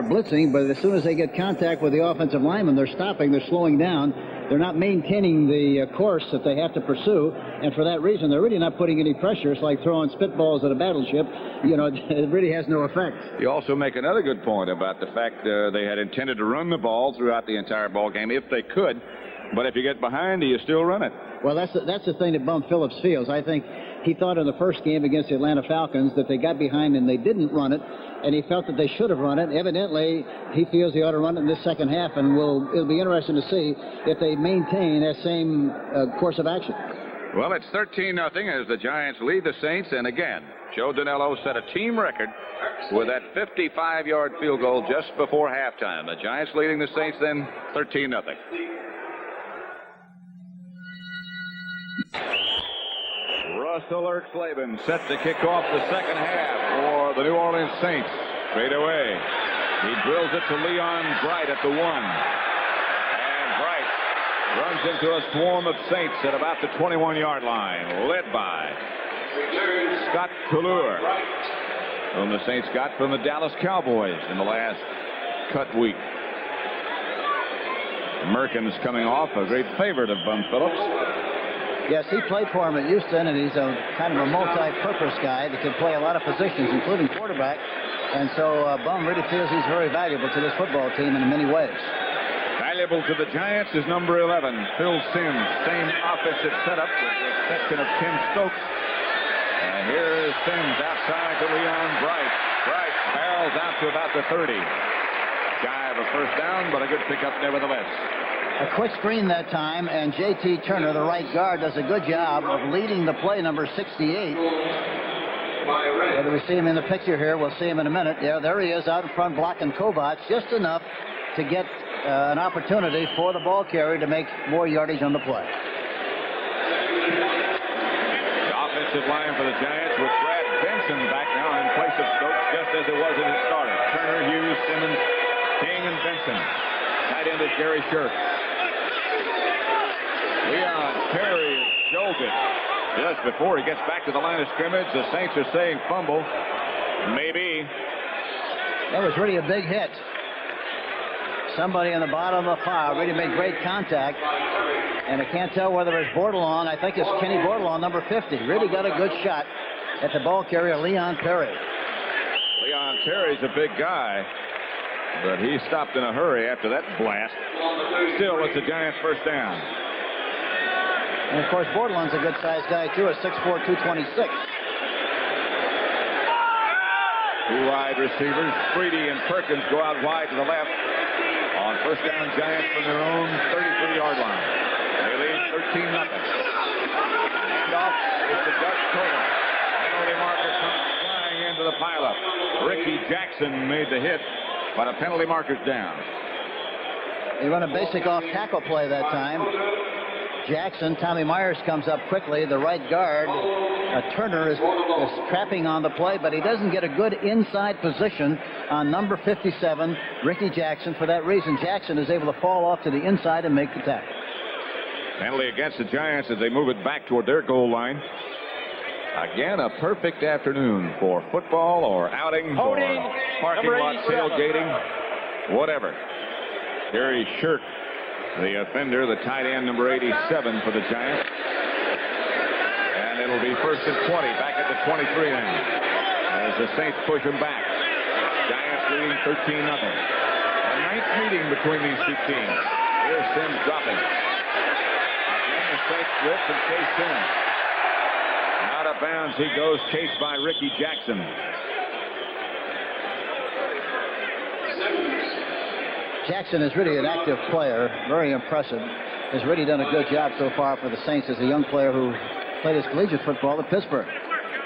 blitzing, but as soon as they get contact with the offensive lineman, they're stopping, they're slowing down. They're not maintaining the course that they have to pursue, and for that reason, they're really not putting any pressure. It's like throwing spitballs at a battleship. You know, it really has no effect. You also make another good point about the fact they had intended to run the ball throughout the entire ball game if they could, but if you get behind, you still run it. Well, that's the thing that Bum Phillips feels. I think he thought in the first game against the Atlanta Falcons that they got behind and they didn't run it, and he felt that they should have run it. Evidently, he feels they ought to run it in this second half, and it'll be interesting to see if they maintain that same course of action. Well, it's 13-0 as the Giants lead the Saints, and again, Joe Danello set a team record with that 55-yard field goal just before halftime. The Giants leading the Saints then 13-0. Russell Ertzleben set to kick off the second half for the New Orleans Saints. Straight away. He drills it to Leon Bright at the 1. And Bright runs into a swarm of Saints at about the 21-yard line, led by Scott Couleur, whom the Saints got from the Dallas Cowboys in the last cut week. Merkin's coming off, a great favorite of Bum Phillips. Yes, he played for him at Houston, and he's a kind of a multi-purpose guy that can play a lot of positions, including quarterback. And so Bum really feels he's very valuable to this football team in many ways. Valuable to the Giants is number 11, Phil Simms. Same offensive setup with the exception of Tim Stokes. And here is Simms outside to Leon Bright. Bright barrels out to about the 30. Shy of a first down, but a good pickup nevertheless. A quick screen that time, and J.T. Turner, the right guard, does a good job of leading the play, number 68. Whether we see him in the picture here, we'll see him in a minute. Yeah, there he is out in front blocking Kovacs, just enough to get an opportunity for the ball carrier to make more yardage on the play. The offensive line for the Giants with Brad Benson back now in place of Stokes, just as it was when it started. Turner, Hughes, Simmons, King, and Benson. Tight end is Gary Shirk. Leon Terry is jolted just before he gets back to the line of scrimmage. The Saints are saying fumble. Maybe. That was really a big hit. Somebody in the bottom of the pile really made great contact. And I can't tell whether it's Bordelon. I think it's Kenny Bordelon, number 50. Really got a good shot at the ball carrier, Leon Terry. Leon Terry's a big guy, but he stopped in a hurry after that blast. Still, it's a Giants first down. And, of course, Bordelon's a good-sized guy, too, at 6'4", 226. Two wide receivers, Freedy and Perkins, go out wide to the left. On first down, Giants from their own 33-yard line. They lead 13-0. Handoff is to Doug Coleman. Penalty marker comes flying into the pileup. Ricky Jackson made the hit, but a penalty marker's down. They run a basic off-tackle play that time. Jackson, Tommy Myers comes up quickly. The right guard, Turner, is trapping on the play, but he doesn't get a good inside position on number 57, Ricky Jackson. For that reason, Jackson is able to fall off to the inside and make the tackle. Penalty against the Giants as they move it back toward their goal line. Again, a perfect afternoon for football or outing or parking lot tailgating, whatever. Gary Shirk, the offender, the tight end, number 87 for the Giants. And it'll be first and 20, back at the 23 now, as the Saints push them back. Giants leading 13-0. A ninth meeting between these two teams. Here's Sims dropping. Again, the Saints blitz and chase Sims. Out of bounds he goes, chased by Ricky Jackson. Jackson is really an active player, very impressive. Has really done a good job so far for the Saints as a young player who played his collegiate football at Pittsburgh.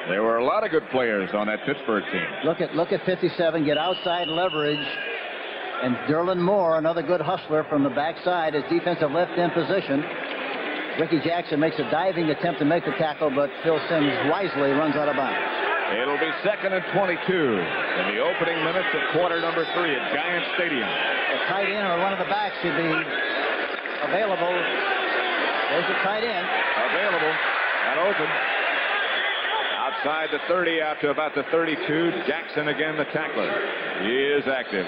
There were a lot of good players on that Pittsburgh team. Look at 57, get outside leverage. And Derlin Moore, another good hustler from the backside, is defensive left in position. Ricky Jackson makes a diving attempt to make the tackle, but Phil Simms wisely runs out of bounds. It'll be second and 22 in the opening minutes of quarter number 3 at Giant Stadium. The tight end or one of the backs should be available. There's the tight end. Available and open. Outside the 30, out to about the 32. Jackson again, the tackler. He is active.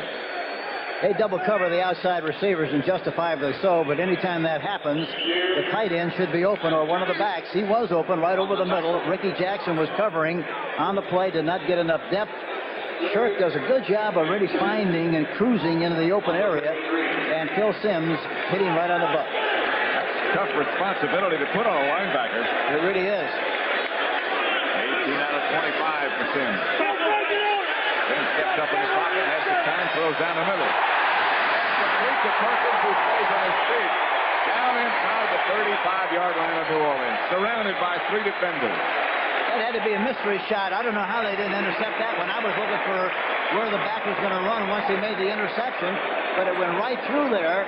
They double cover the outside receivers, and justifiably so, but anytime that happens, the tight end should be open, or one of the backs. He was open right over the middle. Ricky Jackson was covering on the play, did not get enough depth. Shirk does a good job of really finding and cruising into the open area, and Phil Simms hitting right on the butt. Tough responsibility to put on a linebacker. It really is. 18 out of 25 for Simms. Then steps up in the pocket, has the time, throws down the middle. Complete to Perkins, who stays on his feet. Down inside the 35-yard line of New Orleans, surrounded by 3 defenders. That had to be a mystery shot. I don't know how they didn't intercept that one. I was looking for where the back was going to run once he made the interception, but it went right through there,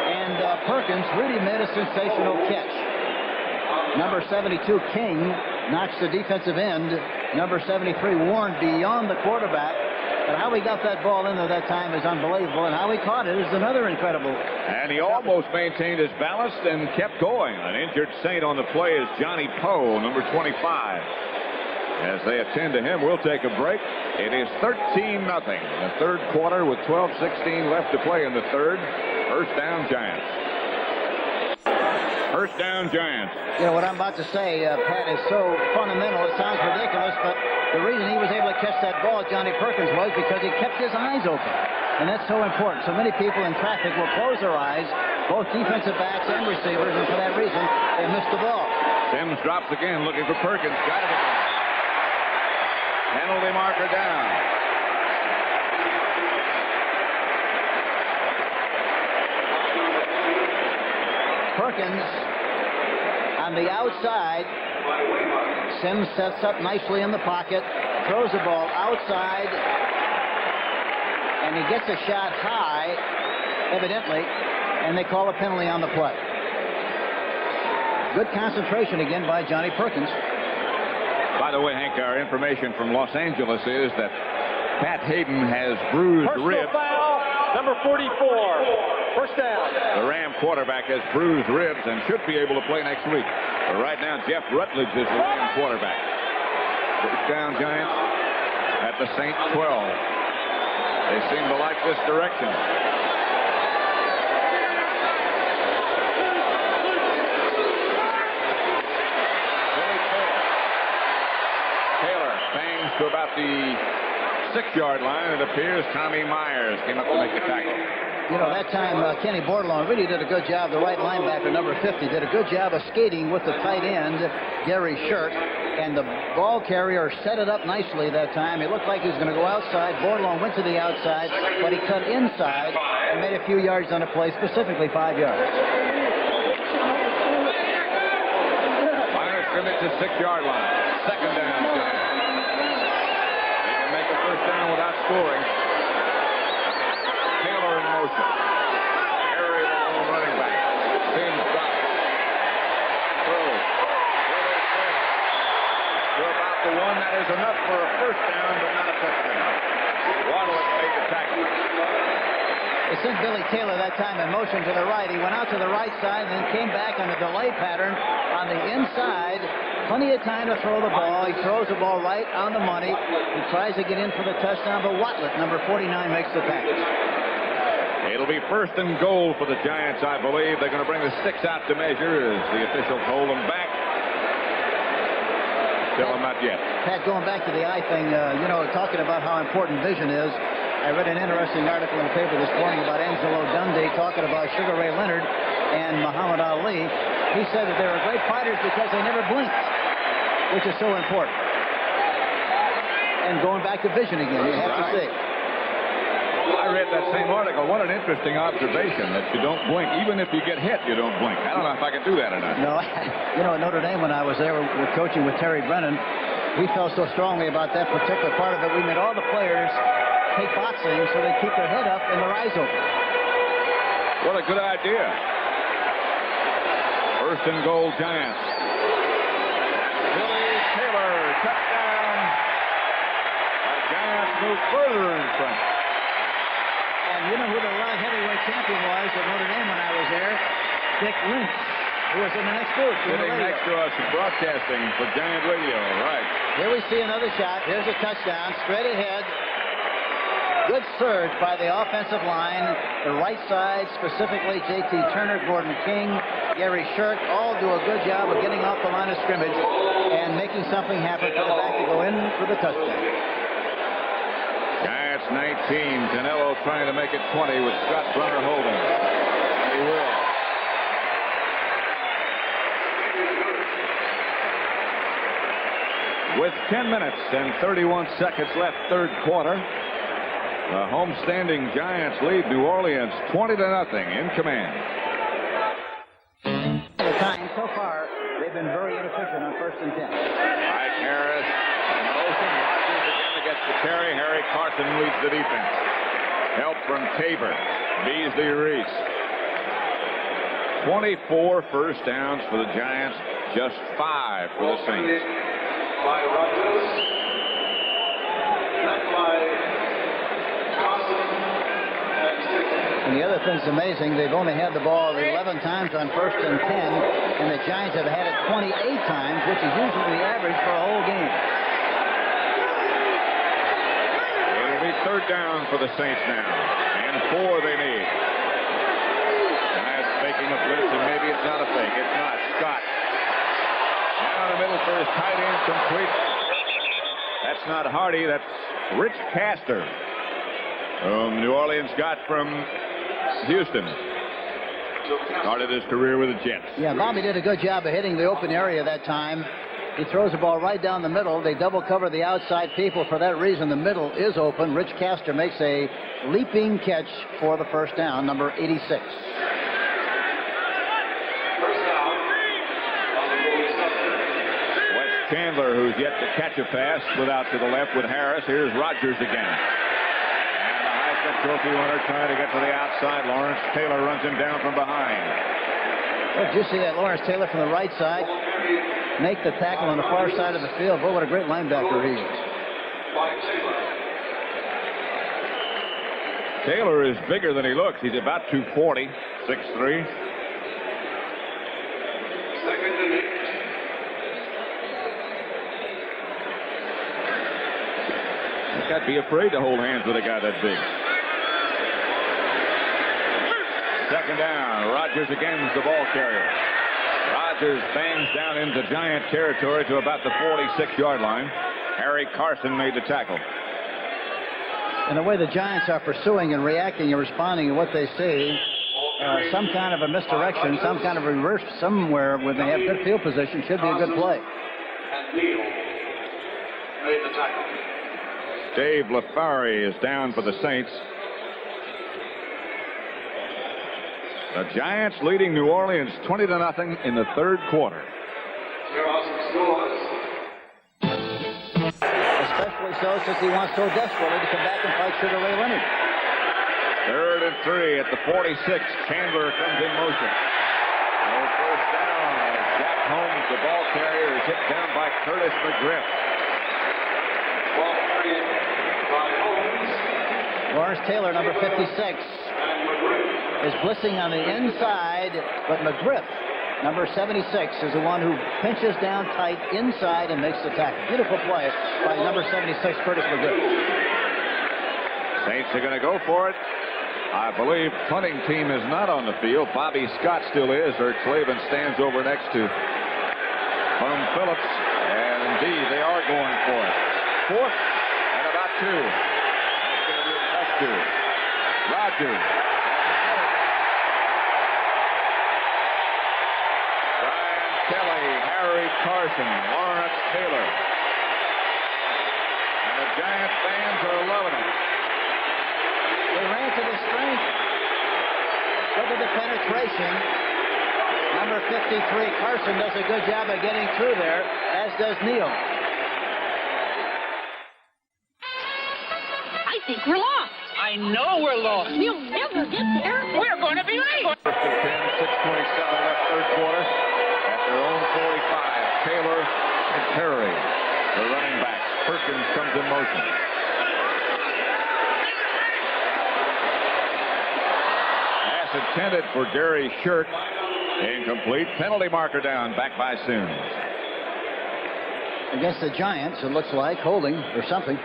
and Perkins really made a sensational catch. Number 72, King, knocks the defensive end. Number 73, Warren, beyond the quarterback. But how he got that ball in there that time is unbelievable, and how he caught it is another incredible. And he almost maintained his balance and kept going. An injured Saint on the play is Johnny Poe, number 25. As they attend to him, we'll take a break. It is 13-0. The third quarter with 12:16 left to play in the third. First down, Giants. First down, Giants. You know, what I'm about to say, Pat, is so fundamental. It sounds ridiculous, but the reason he was able to catch that ball, Johnny Perkins, was because he kept his eyes open. And that's so important. So many people in traffic will close their eyes, both defensive backs and receivers, and for that reason, they miss the ball. Simms drops again, looking for Perkins. Got it again. Penalty marker down. Perkins on the outside. Simms sets up nicely in the pocket, throws the ball outside, and he gets a shot high, evidently, and they call a penalty on the play. Good concentration again by Johnny Perkins. By the way, Hank, our information from Los Angeles is that Pat Hayden has bruised ribs. Foul, number 44. First down. The Ram quarterback has bruised ribs and should be able to play next week. But right now, Jeff Rutledge is the Ram quarterback. First down, Giants at the Saint 12. They seem to like this direction. Taylor bangs to about the 6-yard line. It appears Tommy Myers came up to make the tackle. You know, that time Kenny Bordelon really did a good job. The right linebacker, number 50, did a good job of skating with the tight end, Gary Shirk. And the ball carrier set it up nicely that time. It looked like he was going to go outside. Bordelon went to the outside, but he cut inside and made a few yards on the play, specifically 5 yards. Myers scrimmage to 6-yard line. Second down. They can make a first down without scoring. Taylor in motion. Harry, the lone running back. Simms drop. Throw. To about the one. That is enough for a first down, but not a touchdown. Waddle made the tackle. They sent Billy Taylor that time in motion to the right. He went out to the right side and then came back on a delay pattern on the inside. Plenty of time to throw the ball. He throws the ball right on the money. He tries to get in for the touchdown, but Watlett, number 49, makes the tackle. It'll be first and goal for the Giants, I believe. They're going to bring the sticks out to measure as the officials hold them back. Tell them not yet. Pat, going back to the eye thing, talking about how important vision is, I read an interesting article in the paper this morning about Angelo Dundee talking about Sugar Ray Leonard and Muhammad Ali. He said that they were great fighters because they never blinked, which is so important. And going back to vision again, you have to see. I read that same article. What an interesting observation that you don't blink. Even if you get hit, you don't blink. I don't know if I can do that or not. No, at Notre Dame when I was there with coaching with Terry Brennan, we felt so strongly about that particular part of it. We made all the players take boxing so they keep their head up and their eyes open. What a good idea. First and goal, Giants. Billy Taylor, touchdown. The Giants move further in front. And you know who the light heavyweight champion was at Notre Dame when I was there? Dick Lynch, who was in the next booth. Sitting next to us broadcasting for Giant Radio, right. Here we see another shot. Here's a touchdown, straight ahead. Good surge by the offensive line. The right side, specifically J.T. Turner, Gordon King, Gary Shirk, all do a good job of getting off the line of scrimmage and making something happen for the back to go in for the touchdown. Giants 19. Canelo trying to make it 20 with Scott Brunner holding. And he will. With 10 minutes and 31 seconds left, third quarter, the homestanding Giants lead New Orleans 20-0 in command. The time so far, they've been very inefficient on 1st and 10. Mike Harris in motion. Rodgers again against the carry. Harry Carson leads the defense. Help from Tabor. Beasley Reese. 24 first downs for the Giants, just 5 for the Saints. By Rodgers, left by Carson, And the other thing's amazing, they've only had the ball 11 times on 1st and 10, and the Giants have had it 28 times, which is usually the average for a whole game. It'll be third down for the Saints now, and 4 they need. Giants faking a blitz, and maybe it's not a fake. It's not. Scott. Down the middle for his tight end, complete. That's not Hardy, that's Rich Castor, whom New Orleans got from Houston. Started his career with the Jets. Yeah, Bobby did a good job of hitting the open area that time. He throws the ball right down the middle. They double cover the outside people. For that reason, the middle is open. Rich Castor makes a leaping catch for the first down, number 86. Chandler, who's yet to catch a pass, split out to the left with Harris. Here's Rodgers again. And the Heisman Trophy winner trying to get to the outside. Lawrence Taylor runs him down from behind. Well, did you see that Lawrence Taylor from the right side make the tackle on the far side of the field? Boy, what a great linebacker he is. Taylor is bigger than he looks. He's about 240, 6'3". second and 8. Got to be afraid to hold hands with a guy that big. Second down. Rodgers again is the ball carrier. Rodgers bangs down into Giant territory to about the 46-yard line. Harry Carson made the tackle. And the way the Giants are pursuing and reacting and responding to what they see, some kind of a misdirection, some kind of reverse somewhere when they have good field position should be a good play. And Neal made the tackle. Dave LaFari is down for the Saints. The Giants leading New Orleans 20-0 in the third quarter. Especially so since he wants so desperately to come back and fight Sugar Ray Leonard. 3rd and 3 at the 46. Chandler comes in motion. No first down as Jack Holmes, the ball carrier, is hit down by Curtis McGriff. Ball carried by Holmes. Lawrence Taylor, number 56, is blitzing on the inside, but McGriff, number 76, is the one who pinches down tight inside and makes the tackle. Beautiful play by number 76, Curtis McGriff. Saints are going to go for it. I believe punting team is not on the field. Bobby Scott still is. Herc Slavin stands over next to Herm Phillips. And indeed, they are going for it. 4th and about 2. That's going to be a tough 2. Rodgers. Brian Kelly, Harry Carson, Lawrence Taylor. And the Giants fans are loving it. They ran to the strength. Look at the penetration. Number 53, Carson, does a good job of getting through there, as does Neal. I think we're lost. I know we're lost. We'll never get there. We're going to be late. 1st and 10, 6:27 left third quarter. At their own 45, Taylor and Perry, the running backs. Perkins comes in motion. Pass intended for Gary Shirk. Incomplete. Penalty marker down. Back by Soon. Against the Giants, it looks like, holding or something.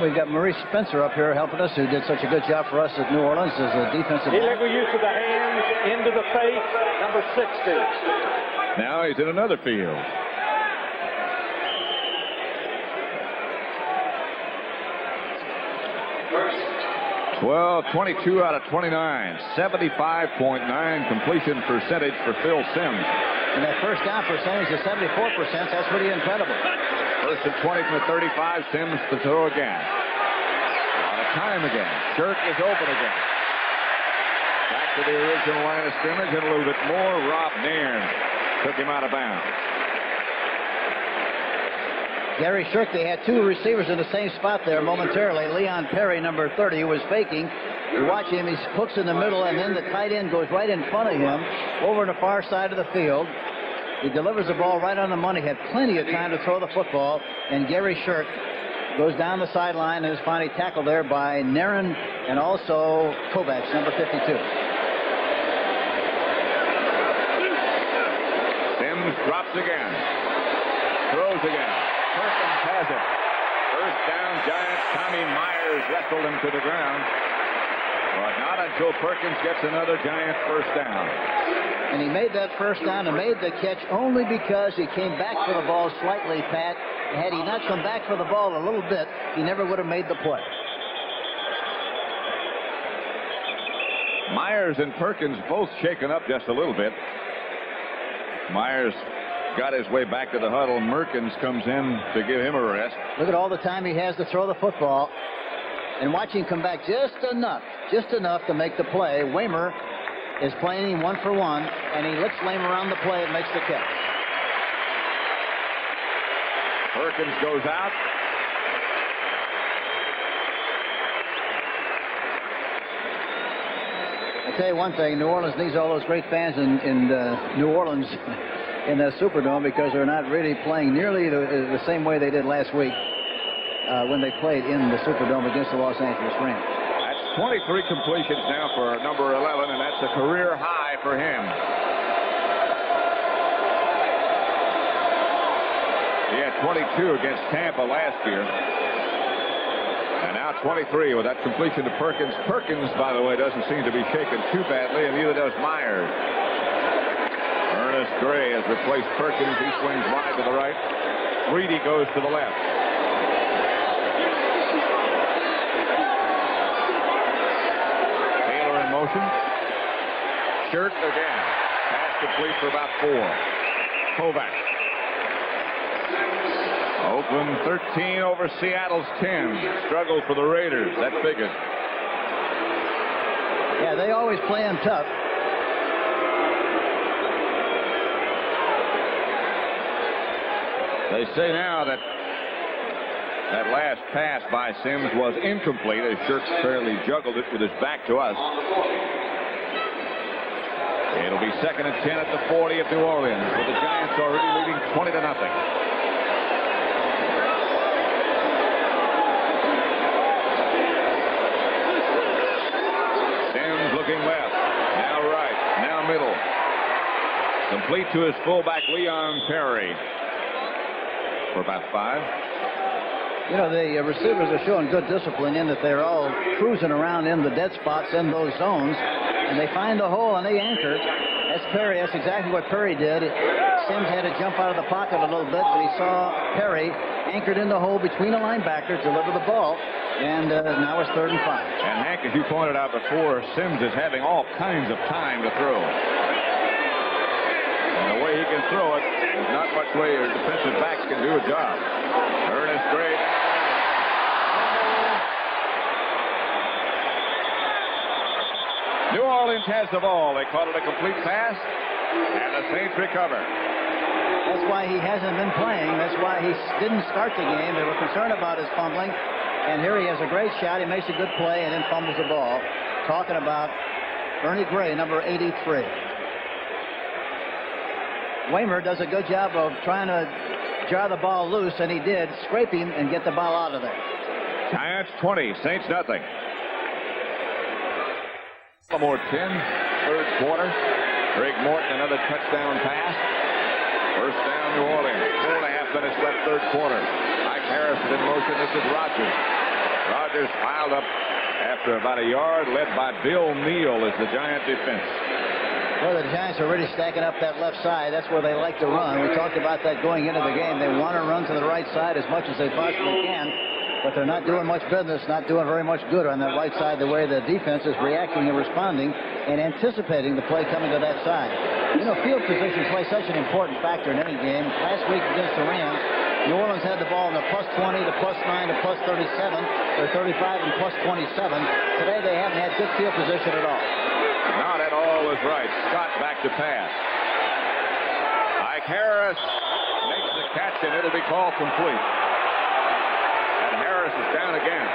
And we've got Maurice Spencer up here helping us, who did such a good job for us at New Orleans as a defensive back. Illegal use of the hands into the face, number 60. Now he's in another field. First. 22 out of 29. 75.9 completion percentage for Phil Simms. And that first down percentage is 74%. That's pretty incredible. First and 20 from the 35. Simms to throw again. Out of time again. Shirk is open again. Back to the original line of scrimmage and a little bit more. Rob Nairn took him out of bounds. Gary Shirk, they had two receivers in the same spot there momentarily. Leon Perry, number 30, who was faking. You watch him, he hooks in the middle, and then the tight end goes right in front of him over on the far side of the field. He delivers the ball right on the money, had plenty of time to throw the football, and Gary Shirk goes down the sideline and is finally tackled there by Nairn and also Kovacs, number 52. Simms drops again. Throws again. Perkins has it. First down, Giants. Tommy Myers wrestled him to the ground. But not until Perkins gets another Giant first down. And he made that first down and made the catch only because he came back for the ball slightly, Pat. Had he not come back for the ball a little bit, he never would have made the play. Myers and Perkins both shaken up just a little bit. Myers got his way back to the huddle. Merkins comes in to give him a rest. Look at all the time he has to throw the football. And watch him come back just enough to make the play. Waymer is playing him 1-for-1, and he looks Lame around the play and makes the catch. Perkins goes out. I tell you one thing, New Orleans needs all those great fans in New Orleans in the Superdome, because they're not really playing nearly the same way they did last week when they played in the Superdome against the Los Angeles Rams. That's 23 completions now for number 11, and that's a career high for him. He had 22 against Tampa last year. And now 23 with that completion to Perkins. Perkins, by the way, doesn't seem to be shaken too badly, and neither does Myers. Ernest Gray has replaced Perkins. He swings wide to the right. Reedy goes to the left. Taylor in motion. Shirk again. Pass complete for about 4. Kovac. Oakland 13 over Seattle's 10. Struggle for the Raiders. That figured. Yeah, they always play them tough. They say now that that last pass by Simms was incomplete, as Shirk fairly juggled it with his back to us. It'll be 2nd and 10 at the 40 of New Orleans, with the Giants already leading 20-0. Simms looking left, now right, now middle. Complete to his fullback, Leon Perry, for about 5. You know, the receivers are showing good discipline in that they're all cruising around in the dead spots in those zones, and they find a hole and they anchor. That's Perry. That's exactly what Perry did. Simms had to jump out of the pocket a little bit, but he saw Perry anchored in the hole between the linebackers, deliver the ball, and now it's 3rd and 5. And Hank, as you pointed out before, Simms is having all kinds of time to throw. And the way he can throw it, there's not much way your defensive backs can do a job. Ernest Gray. New Orleans has the ball. They call it a complete pass, and the Saints recover. That's why he hasn't been playing. That's why he didn't start the game. They were concerned about his fumbling. And here he has a great shot. He makes a good play and then fumbles the ball. Talking about Ernie Gray, number 83. Waymer does a good job of trying to jar the ball loose, and he did. Scrape him and get the ball out of there. Giants 20, Saints nothing. More 10, 3rd quarter. Greg Morton, another touchdown pass. First down, New Orleans. 4.5 minutes left, 3rd quarter. Mike Harris is in motion. This is Rodgers. Rogers piled up after about a yard, led by Bill Neal as the Giant defense. Well, the Giants are really stacking up that left side. That's where they like to run. We talked about that going into the game. They want to run to the right side as much as they possibly can, but they're not doing much business, not doing very much good on that right side, the way the defense is reacting and responding and anticipating the play coming to that side. You know, field positions play such an important factor in any game. Last week against the Rams, New Orleans had the ball in the +20, the +9, the +37, or 35 and +27. Today they haven't had good field position at all. Not at all is right. Scott back to pass. Ike Harris makes the catch, and it'll be called complete. And Harris is down again.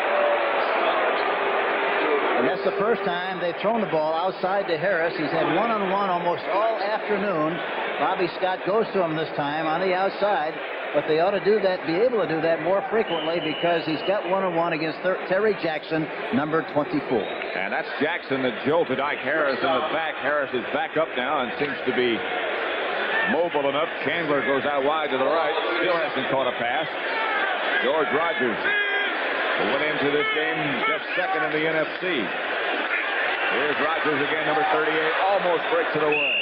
And that's the first time they've thrown the ball outside to Harris. He's had one-on-one almost all afternoon. Bobby Scott goes to him this time on the outside. But they ought to do that, be able to do that more frequently, because he's got one-on-one against Terry Jackson, number 24. And that's Jackson that jolted Ike Harris in the back. Harris is back up now and seems to be mobile enough. Chandler goes out wide to the right. Still hasn't caught a pass. George Rogers went into this game just second in the NFC. Here's Rogers again, number 38. Almost breaks it away.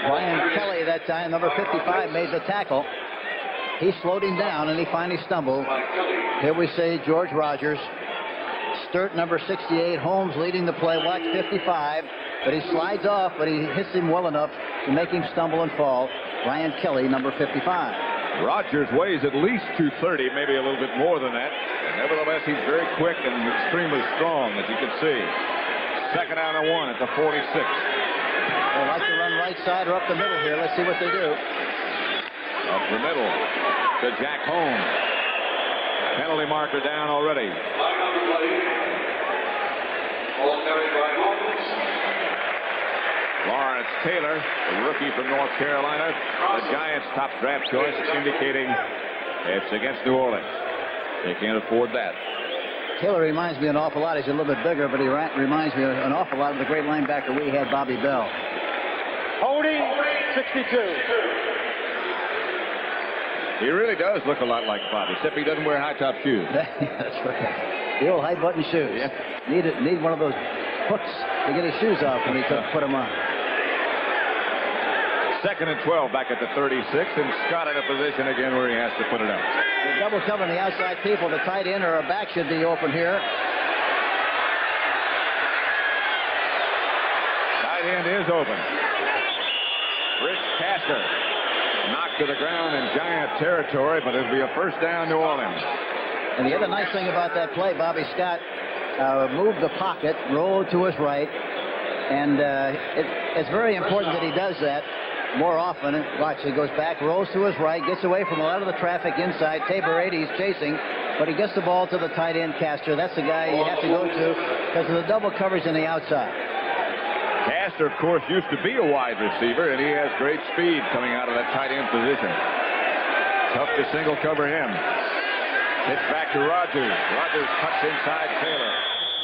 Brian Kelly that time, number 55, made the tackle. He slowed him down, and he finally stumbled. Here we see George Rogers. Sturt, number 68. Holmes leading the play. Watch 55. But he slides off, but he hits him well enough to make him stumble and fall. Brian Kelly, number 55. Rogers weighs at least 230, maybe a little bit more than that. And nevertheless, he's very quick and extremely strong, as you can see. Second down and 1 at the 46. They like to run right side or up the middle here. Let's see what they do. Up the middle to Jack Holmes. Penalty marker down already. Lawrence Taylor, the rookie from North Carolina, the Giants' top draft choice, indicating it's against New Orleans. They can't afford that. Taylor reminds me an awful lot. He's a little bit bigger, but he reminds me an awful lot of the great linebacker we had, Bobby Bell. Holding 62. He really does look a lot like Bobby, except he doesn't wear high-top shoes. That's right. The old high-button shoes. Yeah. Need one of those hooks to get his shoes off when he could put them on. Second and 12 back at the 36, and Scott in a position again where he has to put it up. They're double covering the outside people. The tight end or a back should be open here. Tight end is open. Rich Castor knocked to the ground in Giant territory, but it'll be a first down, New Orleans. And the other nice thing about that play, Bobby Scott moved the pocket, rolled to his right, and it's very important that he does that more often. Watch, he goes back, rolls to his right, gets away from a lot of the traffic inside. Tabor 80 he's chasing, but he gets the ball to the tight end, Castor. That's the guy you have to go to because of the double coverage in the outside. Castor, of course, used to be a wide receiver, and he has great speed coming out of that tight end position. Tough to single cover him. Hit back to Rogers. Rogers cuts inside Taylor.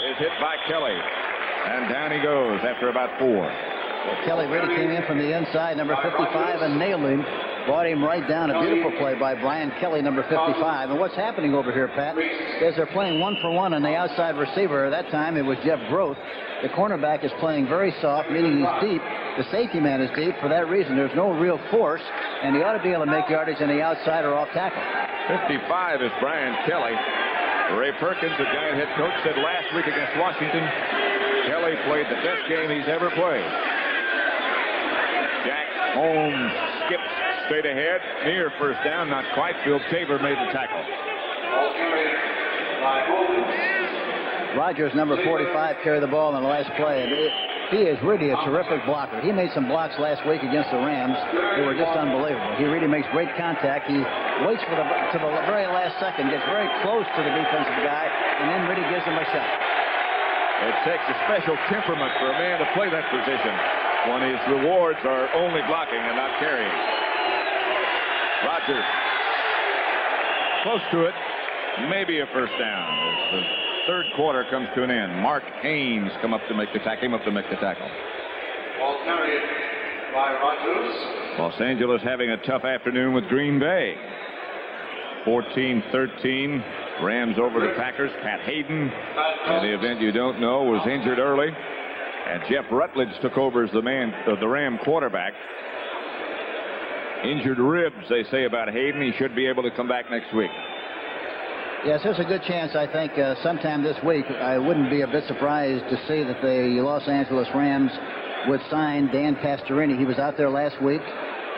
Is hit by Kelly. And down he goes after about 4. Well, Kelly really came in from the inside, number 55, and nailed him. Brought him right down. A beautiful play by Brian Kelly, number 55. And what's happening over here, Pat, is they're playing 1-for-1 on the outside receiver. At that time, it was Jeff Groth. The cornerback is playing very soft, meaning he's deep. The safety man is deep. For that reason, there's no real force, and he ought to be able to make yardage on the outside or off tackle. 55 is Brian Kelly. Ray Perkins, the Giant head coach, said last week against Washington, Kelly played the best game he's ever played. Jack Holmes skipped straight ahead, near first down, not quite. Phil Tabor made the tackle. Rogers, number 45, carried the ball in the last play. And he is really a terrific blocker. He made some blocks last week against the Rams. They were just unbelievable. He really makes great contact. He waits to the very last second, gets very close to the defensive guy, and then really gives him a shot. It takes a special temperament for a man to play that position when his rewards are only blocking and not carrying. Rogers close to it, maybe a first down. As the third quarter comes to an end. Mark Haynes came up to make the tackle. Ball carried by Rogers. Los Angeles having a tough afternoon with Green Bay. 14-13. Rams over the Packers. Pat Hayden, in the event you don't know, was injured early. And Jeff Rutledge took over as the Ram quarterback. Injured ribs, they say about Hayden. He should be able to come back next week. Yes, there's a good chance, I think, sometime this week. I wouldn't be a bit surprised to see that the Los Angeles Rams would sign Dan Pastorini. He was out there last week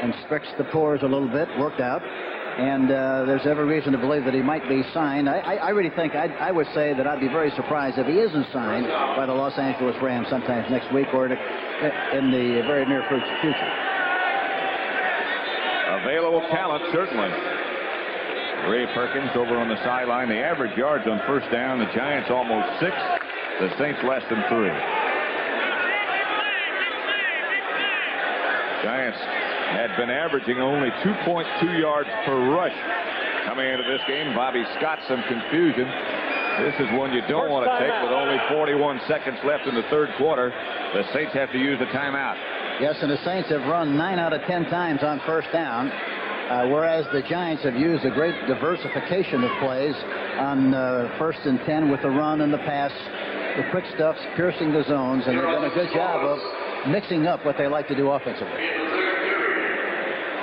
and stretched the pores a little bit, worked out. And there's every reason to believe that he might be signed. I really think I would say that I'd be very surprised if he isn't signed by the Los Angeles Rams sometime next week or in the very near future. Available talent, certainly. Ray Perkins over on the sideline. The average yards on first down, the Giants almost 6. The Saints less than 3. Giants had been averaging only 2.2 yards per rush coming into this game. Bobby Scott, some confusion. This is one you don't want to take with only 41 seconds left in the third quarter. The Saints have to use a timeout. Yes, and the Saints have run 9 out of 10 times on first down, whereas the Giants have used a great diversification of plays on first and 10 with the run and the pass, the quick stuffs, piercing the zones, and they've done a good job of mixing up what they like to do offensively.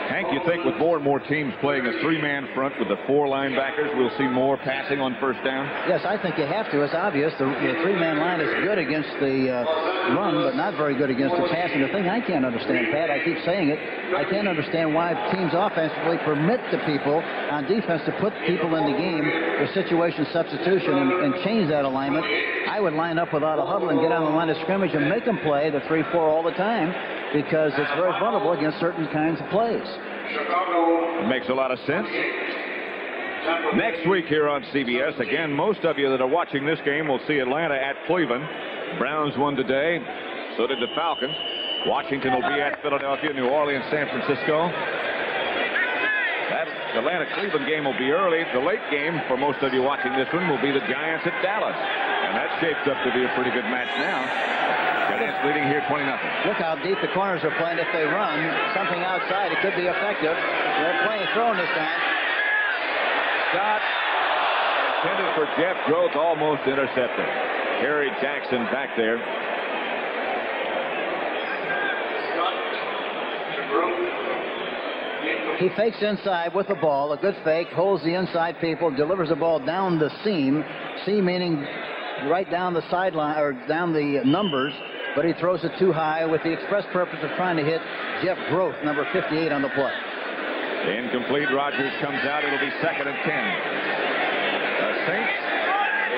Hank, you think with more and more teams playing a 3-man front with the 4 linebackers, we'll see more passing on first down? Yes, I think you have to. It's obvious. The 3-man line is good against the run, but not very good against the pass. And the thing I can't understand, Pat, I keep saying it, I can't understand why teams offensively permit the people on defense to put people in the game with situation substitution and change that alignment. I would line up without a huddle and get on the line of scrimmage and make them play the 3-4 all the time, because it's very vulnerable against certain kinds of plays. It makes a lot of sense. Next week here on CBS, again, most of you that are watching this game will see Atlanta at Cleveland. Browns won today. So did the Falcons. Washington will be at Philadelphia, New Orleans, San Francisco. That Atlanta-Cleveland game will be early. The late game for most of you watching this one will be the Giants at Dallas. And that shapes up to be a pretty good match now. Giants leading here 20-0. Look how deep the corners are playing. If they run something outside, it could be effective. They're playing throwing this time. Scott intended for Jeff Groth, almost intercepted. Harry Jackson back there. He fakes inside with the ball, a good fake, holds the inside people, delivers the ball down the seam. Seam meaning right down the sideline or down the numbers, but he throws it too high with the express purpose of trying to hit Jeff Groth, number 58 on the play. Incomplete. Rodgers comes out. It'll be 2nd and 10. The Saints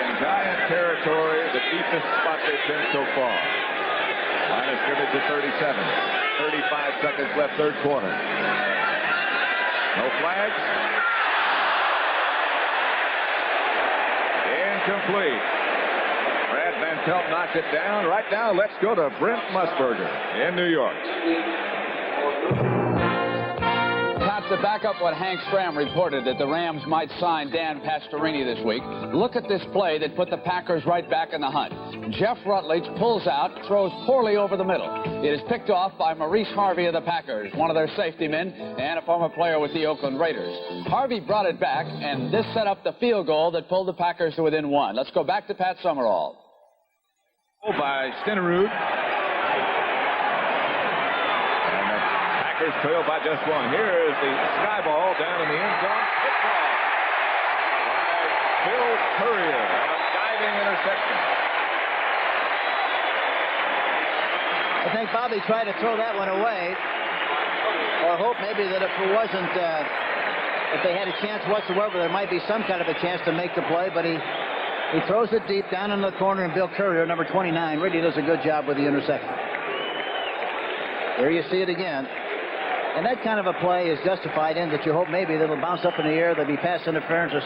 in Giant territory, the deepest spot they've been so far. Line of scrimmage at 37. 35 seconds left, third quarter. No flags. Incomplete. Brad Van Pelt knocks it down. Right now, let's go to Brent Musburger in New York. To back up what Hank Stram reported that the Rams might sign Dan Pastorini this week, look at this play that put the Packers right back in the hunt. Jeff Rutledge pulls out, throws poorly over the middle. It is picked off by Maurice Harvey of the Packers, one of their safety men and a former player with the Oakland Raiders. Harvey brought it back, and this set up the field goal that pulled the Packers to within 1. Let's go back to Pat Summerall. By Stenerud. Trailed by just 1. Here is the sky ball down in the end zone. Picked off by Bill Courier on a diving interception. I think Bobby tried to throw that one away, or hope maybe that if it wasn't, if they had a chance whatsoever, there might be some kind of a chance to make the play, but he throws it deep down in the corner, and Bill Courier, number 29, really does a good job with the interception. There you see it again. And that kind of a play is justified in that you hope maybe that it'll bounce up in the air, there'll be pass interference, or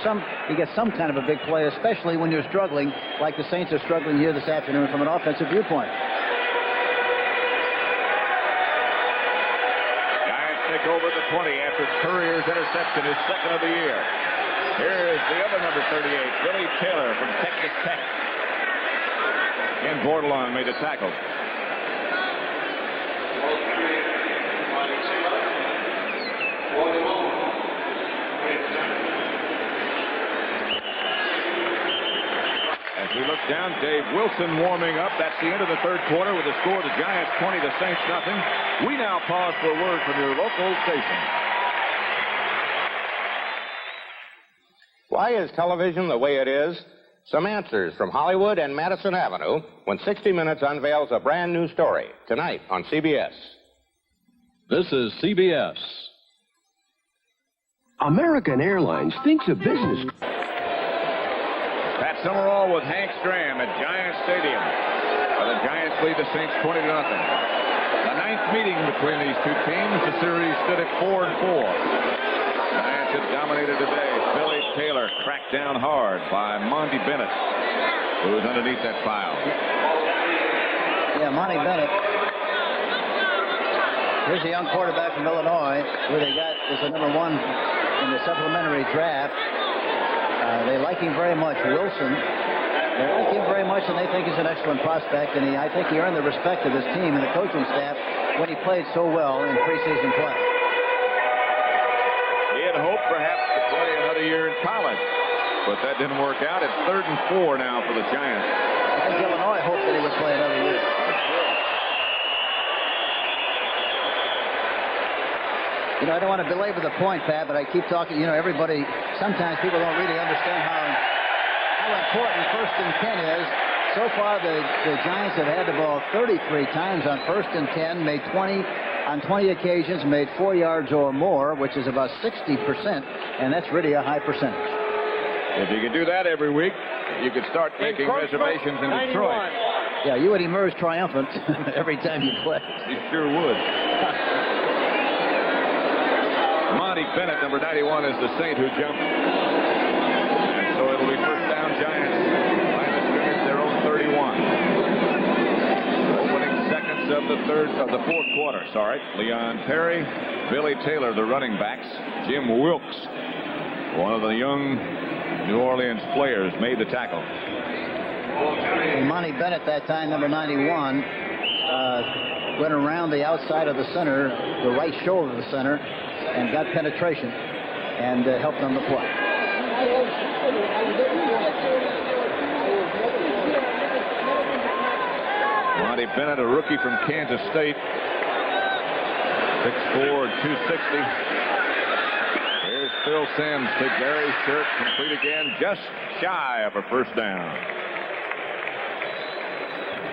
you get some kind of a big play, especially when you're struggling like the Saints are struggling here this afternoon from an offensive viewpoint. Giants take over the 20 after Courier's interception, his 2nd of the year. Here is the other number 38, Billy Taylor from Texas Tech. Ken Bordelon made a tackle. touchdown. Dave Wilson warming up. That's the end of the third quarter with the score: the Giants 20, the Saints nothing. We now pause for a word from your local station. Why is television the way it is? Some answers from Hollywood and Madison Avenue when 60 Minutes unveils a brand new story tonight on CBS. This is CBS. American Airlines thinks of business. Pat Summerall with Hank Stram at Giants Stadium. The Giants lead the Saints 20-0. The ninth meeting between these two teams. The series stood at 4-4. Giants have dominated today. Billy Taylor cracked down hard by Monty Bennett, who was underneath that pile. Yeah, Monty Bennett. Here's a young quarterback from Illinois who they got as the #1 in the supplementary draft. They like him very much. Wilson, they like him very much, and they think he's an excellent prospect. And I think he earned the respect of his team and the coaching staff when he played so well in preseason play. He had hoped perhaps to play another year in college, but that didn't work out. It's 3rd and 4 now for the Giants. I think Illinois hoped that he would play another year. You know, I don't want to belabor the point, Pat, but I keep talking. You know, everybody, sometimes people don't really understand how important 1st and 10 is. So far, the Giants have had the ball 33 times on 1st and 10, made 20 on 20 occasions, made 4 yards or more, which is about 60%, and that's really a high percentage. If you could do that every week, you could start making reservations in Detroit. Yeah, you would emerge triumphant every time you play. You sure would. Monty Bennett, number 91, is the Saint who jumped. And so it'll be first down Giants. Line of scrimmage, their own 31. Opening seconds of the fourth quarter. Leon Perry, Billy Taylor, the running backs. Jim Wilkes, one of the young New Orleans players, made the tackle. And Monty Bennett, that time, number 91, went around the outside of the center, the right shoulder of the center, and got penetration and helped on the play. Monty Bennett, a rookie from Kansas State, 6'4", 260. Here's Phil Simms to Gary Shirk, complete again, just shy of a first down.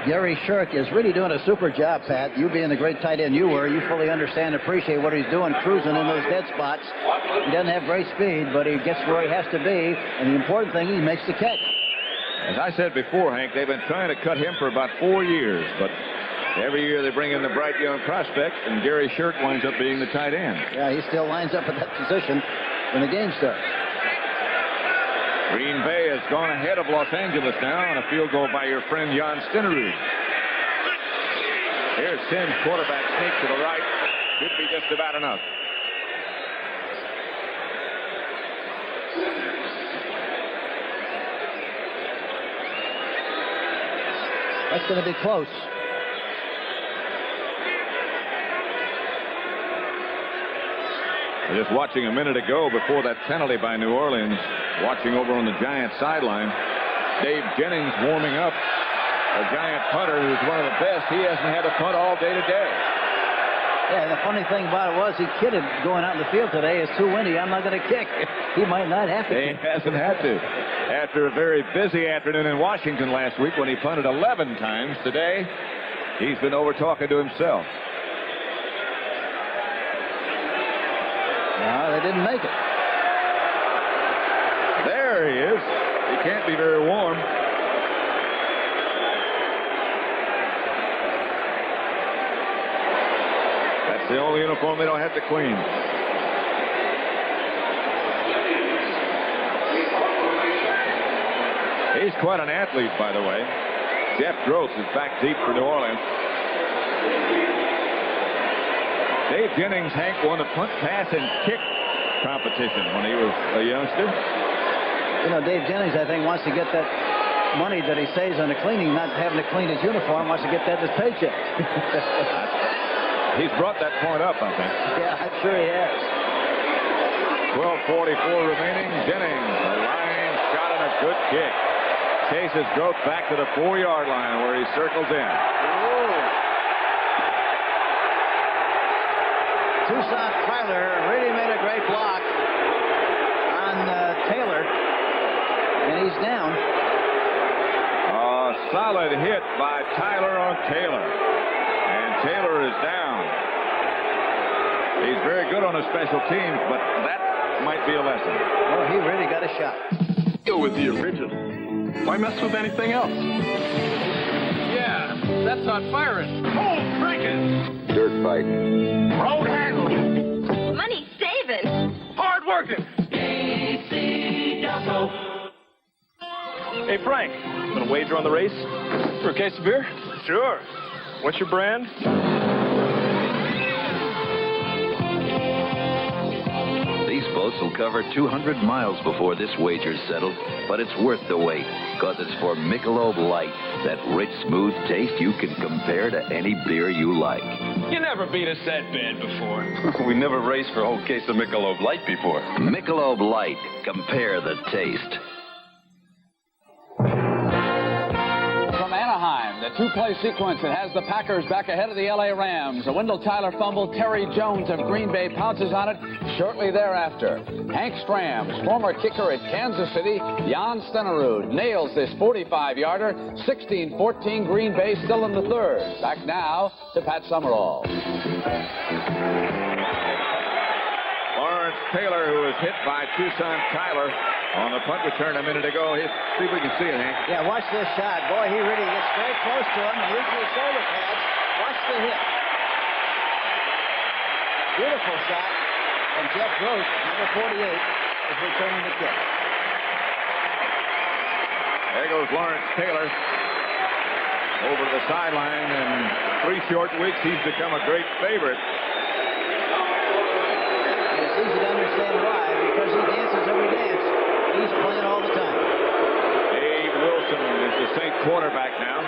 Gary Shirk is really doing a super job, Pat. You being the great tight end you were, you fully understand and appreciate what he's doing, cruising in those dead spots. He doesn't have great speed, but he gets where he has to be, and the important thing, he makes the catch. As I said before, Hank, they've been trying to cut him for about 4 years, but every year they bring in the bright young prospect, and Gary Shirk winds up being the tight end. Yeah, he still lines up at that position when the game starts. Green Bay has gone ahead of Los Angeles now on a field goal by your friend Jan Stenerud. Here's Simms, quarterback sneak to the right. Should be just about enough. That's going to be close. Just watching a minute ago before that penalty by New Orleans, watching over on the Giants sideline, Dave Jennings warming up, a Giant punter who's one of the best. He hasn't had a punt all day today. Yeah, the funny thing about it was he kidded going out in the field today. It's too windy. I'm not going to kick. He might not have to. He hasn't had to. After a very busy afternoon in Washington last week when he punted 11 times, today he's been over talking to himself. No, they didn't make it. There he is. He can't be very warm. That's the only uniform they don't have to clean. He's quite an athlete, by the way. Jeff Gross is back deep for New Orleans. Dave Jennings, Hank, won the punt, pass, and kick competition when he was a youngster. You know, Dave Jennings, I think, wants to get that money that he saves on the cleaning, not having to clean his uniform, wants to get that in his paycheck. He's brought that point up, I think. Yeah, I'm sure he has. 12:44 remaining. Jennings, a line shot and a good kick. chases Groth back to the 4-yard line where he circles in. Tucson Tyler really made a great block on Taylor, and he's down. A solid hit by Tyler on Taylor, and Taylor is down. He's very good on his special teams, but that might be a lesson. Well, he really got a shot. Go with the original. Why mess with anything else? Yeah, that's not firing. Cold drinking. Dirt fighting. Road handling. Money saving. Hard working. Hey, Frank, gonna wager on the race? For a case of beer? Sure. What's your brand? These boats will cover 200 miles before this wager's settled, but it's worth the wait, because it's for Michelob Light, that rich, smooth taste you can compare to any beer you like. You never beat us that bad before. We never raced for a whole case of Michelob Light before. Michelob Light. Compare the taste. From Anaheim, the two-play sequence that has the Packers back ahead of the L.A. Rams. A Wendell Tyler fumble. Terry Jones of Green Bay pounces on it shortly thereafter. Hank Stram, former kicker at Kansas City, Jan Stenerud, nails this 45-yarder. 16-14 Green Bay still in the third. Back now to Pat Summerall. Lawrence Taylor, who was hit by Tucson Tyler on the punt return a minute ago. See if we can see it, Hank. Yeah, watch this shot. Boy, he really gets very close to him and uses his shoulder pads. Watch the hit. Beautiful shot. And Jeff Groth, number 48, is returning the kick. There goes Lawrence Taylor over to the sideline. In 3 short weeks, he's become a great favorite. And it's easy to understand why, because he dances every dance. He's playing all the time. Dave Wilson is the Saint quarterback now.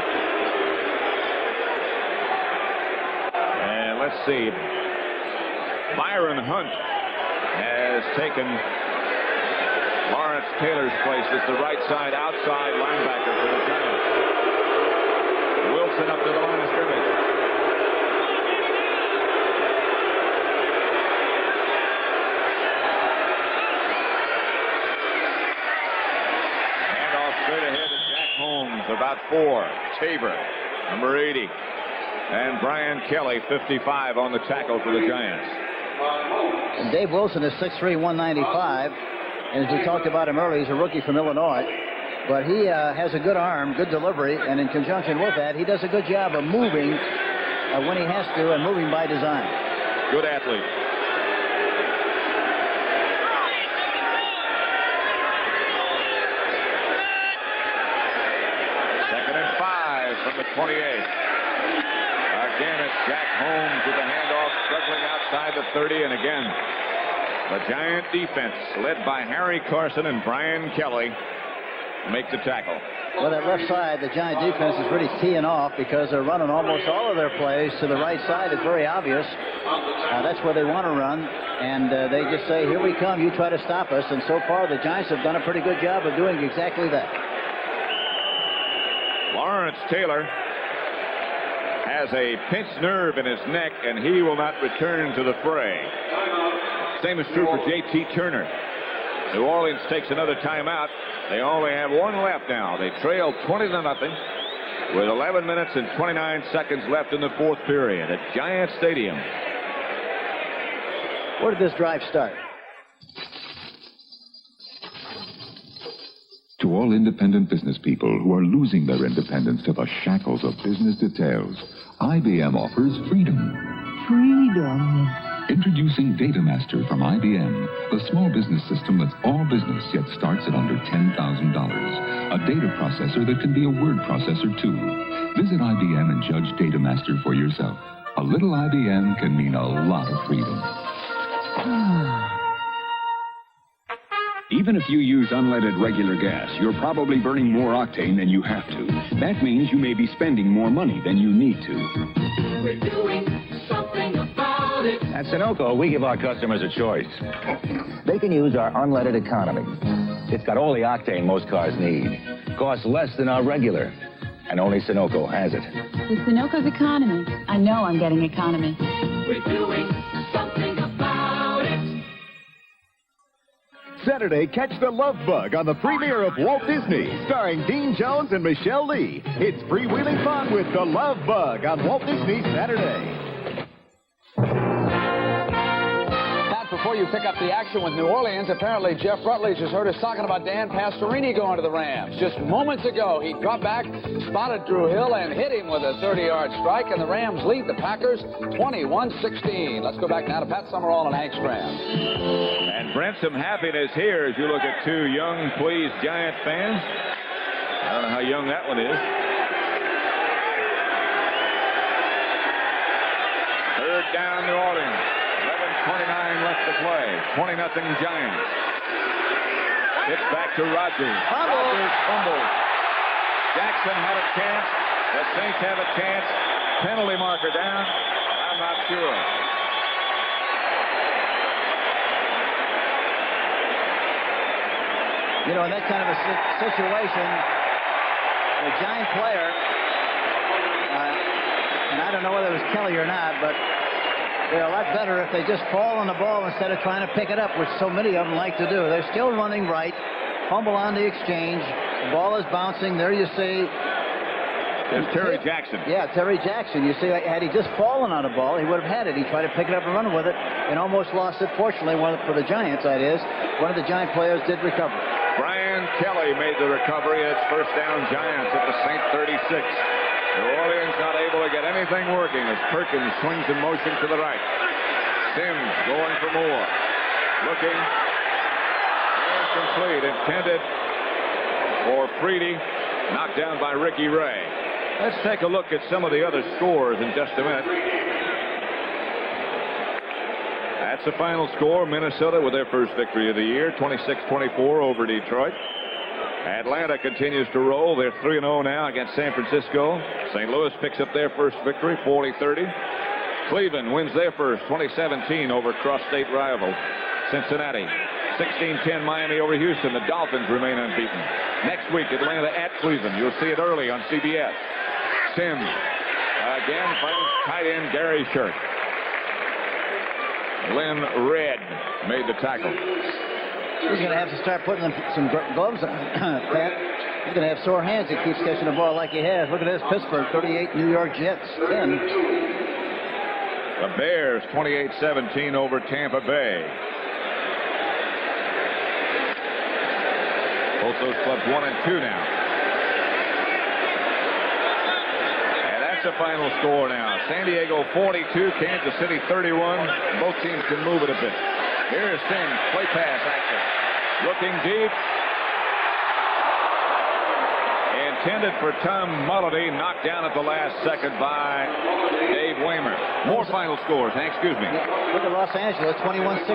And let's see. Byron Hunt has taken Lawrence Taylor's place as the right side outside linebacker for the Giants. Wilson up to the line of scrimmage. Straight ahead to Jack Holmes, about 4. Tabor, number 80. And Brian Kelly, 55, on the tackle for the Giants. And Dave Wilson is 6'3", 195. And as we talked about him earlier, he's a rookie from Illinois. But he has a good arm, good delivery, and in conjunction with that, he does a good job of moving when he has to and moving by design. Good athlete. From the 28. Again, it's Jack Holmes with the handoff, struggling outside the 30, and again, the Giant defense, led by Harry Carson and Brian Kelly, make the tackle. Well, that left side, the Giant defense is really teeing off because they're running almost all of their plays to the right side. It's very obvious. That's where they want to run, and they just say, here we come, you try to stop us, and so far the Giants have done a pretty good job of doing exactly that. Lawrence Taylor has a pinched nerve in his neck, and he will not return to the fray. Same is true for J.T. Turner. New Orleans takes another timeout. They only have 1 left now. They trail 20-0 with 11 minutes and 29 seconds left in the 4th period at Giant Stadium. Where did this drive start? To all independent business people who are losing their independence to the shackles of business details, IBM offers freedom. Freedom. Introducing Data Master from IBM, the small business system that's all business yet starts at under $10,000. A data processor that can be a word processor too. Visit IBM and judge Data Master for yourself. A little IBM can mean a lot of freedom. Even if you use unleaded regular gas, you're probably burning more octane than you have to. That means you may be spending more money than you need to. We're doing something about it. At Sunoco, we give our customers a choice. They can use our unleaded economy. It's got all the octane most cars need. costs less than our regular. And only Sunoco has it. With Sunoco's economy, I know I'm getting economy. We're doing something about it. Saturday, catch the Love Bug on the premiere of Walt Disney, starring Dean Jones and Michelle Lee. It's freewheeling fun with the Love Bug on Walt Disney Saturday. Before you pick up the action with New Orleans, apparently Jeff Rutledge has heard us talking about Dan Pastorini going to the Rams. Just moments ago, he dropped back, spotted Drew Hill, and hit him with a 30-yard strike, and the Rams lead the Packers 21-16. Let's go back now to Pat Summerall and Hank Stram. And Brent, some happiness here as you look at two young, pleased Giant fans. I don't know how young that one is. Third down, New Orleans. 11:29 left to play. 20-0 Giants. Hits back to Rogers. Rogers fumbles. Jackson had a chance. The Saints have a chance. Penalty marker down. I'm not sure. You know, in that kind of a situation, the Giant player, and I don't know whether it was Kelly or not, but they're a lot better if they just fall on the ball instead of trying to pick it up, which so many of them like to do. They're still running right. Fumble on the exchange. The ball is bouncing. There you see. There's Terry Jackson. Yeah, Terry Jackson. You see, had he just fallen on the ball, he would have had it. He tried to pick it up and run with it and almost lost it. Fortunately, for the Giants, that is, one of the Giant players did recover. Brian Kelly made the recovery. It's first down Giants at the Saint 36. New Orleans not able to get anything working as Perkins swings in motion to the right. Sims going for more. Looking. Incomplete. Intended for Freedy. Knocked down by Ricky Ray. Let's take a look at some of the other scores in just a minute. That's the final score. Minnesota with their first victory of the year. 26-24 over Detroit. Atlanta continues to roll. They're 3-0 now against San Francisco. St. Louis picks up their first victory, 40-30. Cleveland wins their first, 2017 over cross-state rival Cincinnati. 16-10 Miami over Houston. The Dolphins remain unbeaten. Next week, Atlanta at Cleveland. You'll see it early on CBS. Sims again finds tight end Gary Shirk. Lynn Red made the tackle. He's going to have to start putting some gloves on, Pat. He's going to have sore hands if he keeps catching the ball like he has. Look at this, Pittsburgh, 38, New York Jets, 10. The Bears, 28-17 over Tampa Bay. Both those clubs 1 and 2 now. And that's the final score now. San Diego 42, Kansas City 31. Both teams can move it a bit. Here's Sims, play pass action. Looking deep. Intended for Tom Mulledy, knocked down at the last second by Dave Waymer. More final scores, Hank, excuse me. Look at Los Angeles, 21-16.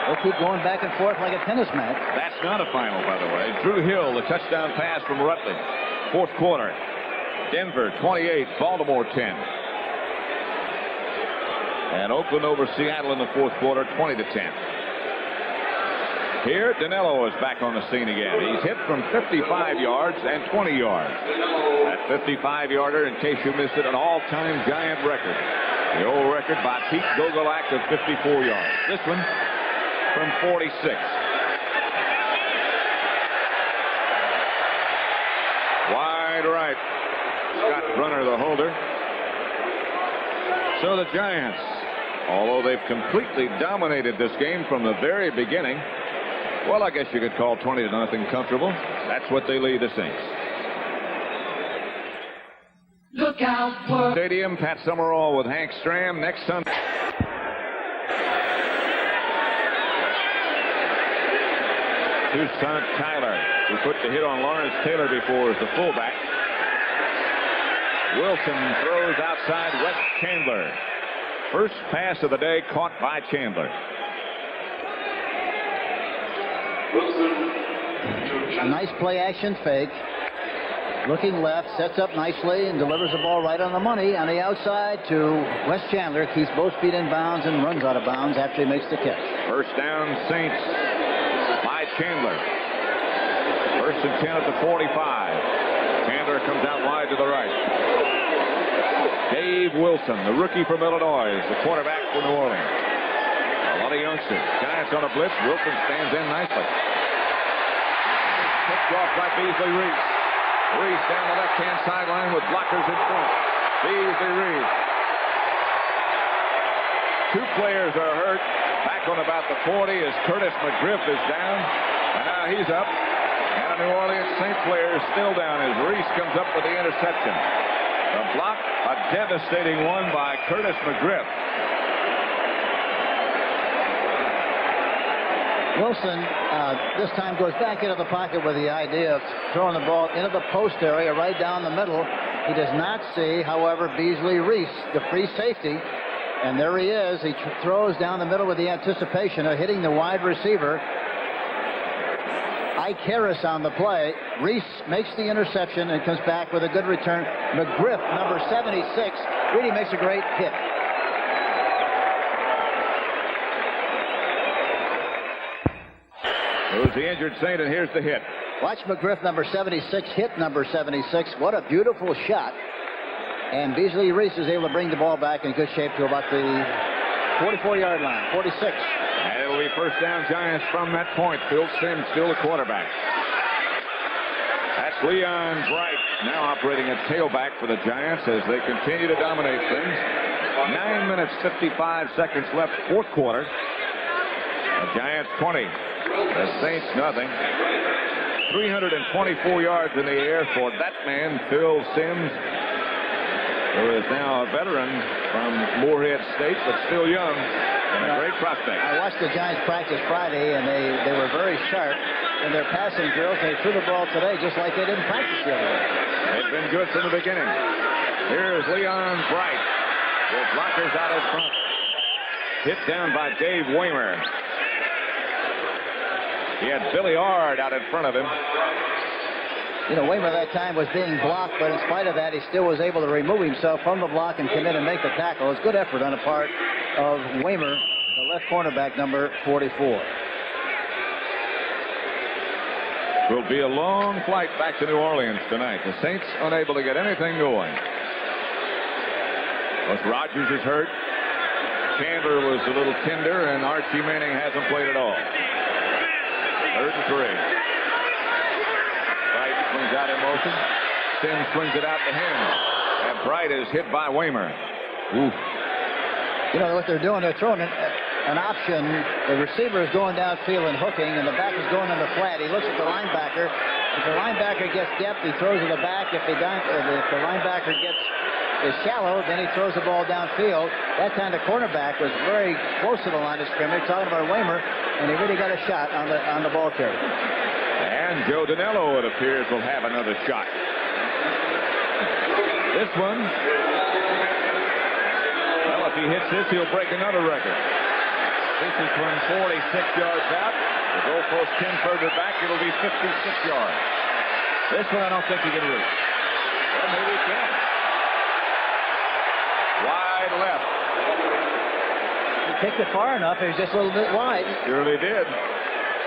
They'll keep going back and forth like a tennis match. That's not a final, by the way. Drew Hill, the touchdown pass from Rutledge. Fourth quarter. Denver, 28, Baltimore, 10. And Oakland over Seattle in the fourth quarter, 20-10. Here, Danilo is back on the scene again. He's hit from 55 yards and 20 yards. That 55-yarder, in case you missed it, an all-time Giant record. The old record by Pete Gogolak of 54 yards. This one from 46. Wide right. Scott Brunner, the holder. So the Giants, although they've completely dominated this game from the very beginning, well, I guess you could call 20-0 comfortable. That's what they lead the Saints. Look out for Stadium, Pat Summerall with Hank Stram next Sunday. Toussaint Tyler, who put the hit on Lawrence Taylor before as the fullback. Wilson throws outside Wes Chandler. First pass of the day caught by Chandler. A nice play action fake. Looking left, sets up nicely and delivers the ball right on the money on the outside to Wes Chandler. Keeps both feet in bounds and runs out of bounds after he makes the catch. First down, Saints by Chandler. First and 10 at the 45. Chandler comes out wide to the right. Dave Wilson, the rookie from Illinois, is the quarterback for New Orleans. A lot of youngsters. Giants on a blitz. Wilson stands in nicely. Picked off by Beasley Reese. Reese down the left-hand sideline with blockers in front. Beasley Reese. Two players are hurt. Back on about the 40 as Curtis McGriff is down. And now he's up. And a New Orleans Saint player is still down as Reese comes up with the interception. The block, a devastating one by Curtis McGriff. Wilson this time goes back into the pocket with the idea of throwing the ball into the post area right down the middle. He does not see, however, Beasley Reese, the free safety. And there he is. He throws down the middle with the anticipation of hitting the wide receiver. Ike Harris on the play. Reese makes the interception and comes back with a good return. McGriff, number 76, really makes a great hit. It was the injured Saint, and here's the hit. Watch McGriff, number 76, hit number 76. What a beautiful shot. And Beasley Reese is able to bring the ball back in good shape to about the 44-yard line, 46. And it'll be first down Giants from that point. Phil Simms still the quarterback. That's Leon Bright now operating at tailback for the Giants as they continue to dominate things. 9 minutes, 55 seconds left, fourth quarter. The Giants 20. The Saints nothing. 324 yards in the air for that man, Phil Simms, who is now a veteran from Moorhead State, but still young and a great prospect. I watched the Giants practice Friday, and they were very sharp in their passing drills. They threw the ball today just like they didn't practice the other day. They've been good from the beginning. Here's Leon Bright with blockers out in front. Hit down by Dave Waymer. He had Billy Ard out in front of him. You know, Waymer that time was being blocked, but in spite of that, he still was able to remove himself from the block and come in and make the tackle. It was good effort on the part of Waymer, the left cornerback, number 44. Will be a long flight back to New Orleans tonight. The Saints unable to get anything going. Plus Rodgers is hurt. Chandler was a little tender, and Archie Manning hasn't played at all. 3rd and 3. Bright swings out in motion. Simms swings it out to him. And Bright is hit by Waymer. Oof. You know what they're doing? They're throwing an option. The receiver is going downfield and hooking, and the back is going in the flat. He looks at the linebacker. If the linebacker gets depth, he throws to the back. If the linebacker is shallow, then he throws the ball downfield. That time the cornerback was very close to the line of scrimmage, talking about Waymer, and he really got a shot on the ball carrier. And Joe Danello, it appears, will have another shot. This one, well, if he hits this, he'll break another record. This is from 46 yards out. The goalpost 10 further back, it'll be 56 yards. This one I don't think he can reach. Well, maybe he can. Wide left. He kicked it far enough. It was just a little bit wide. Surely did.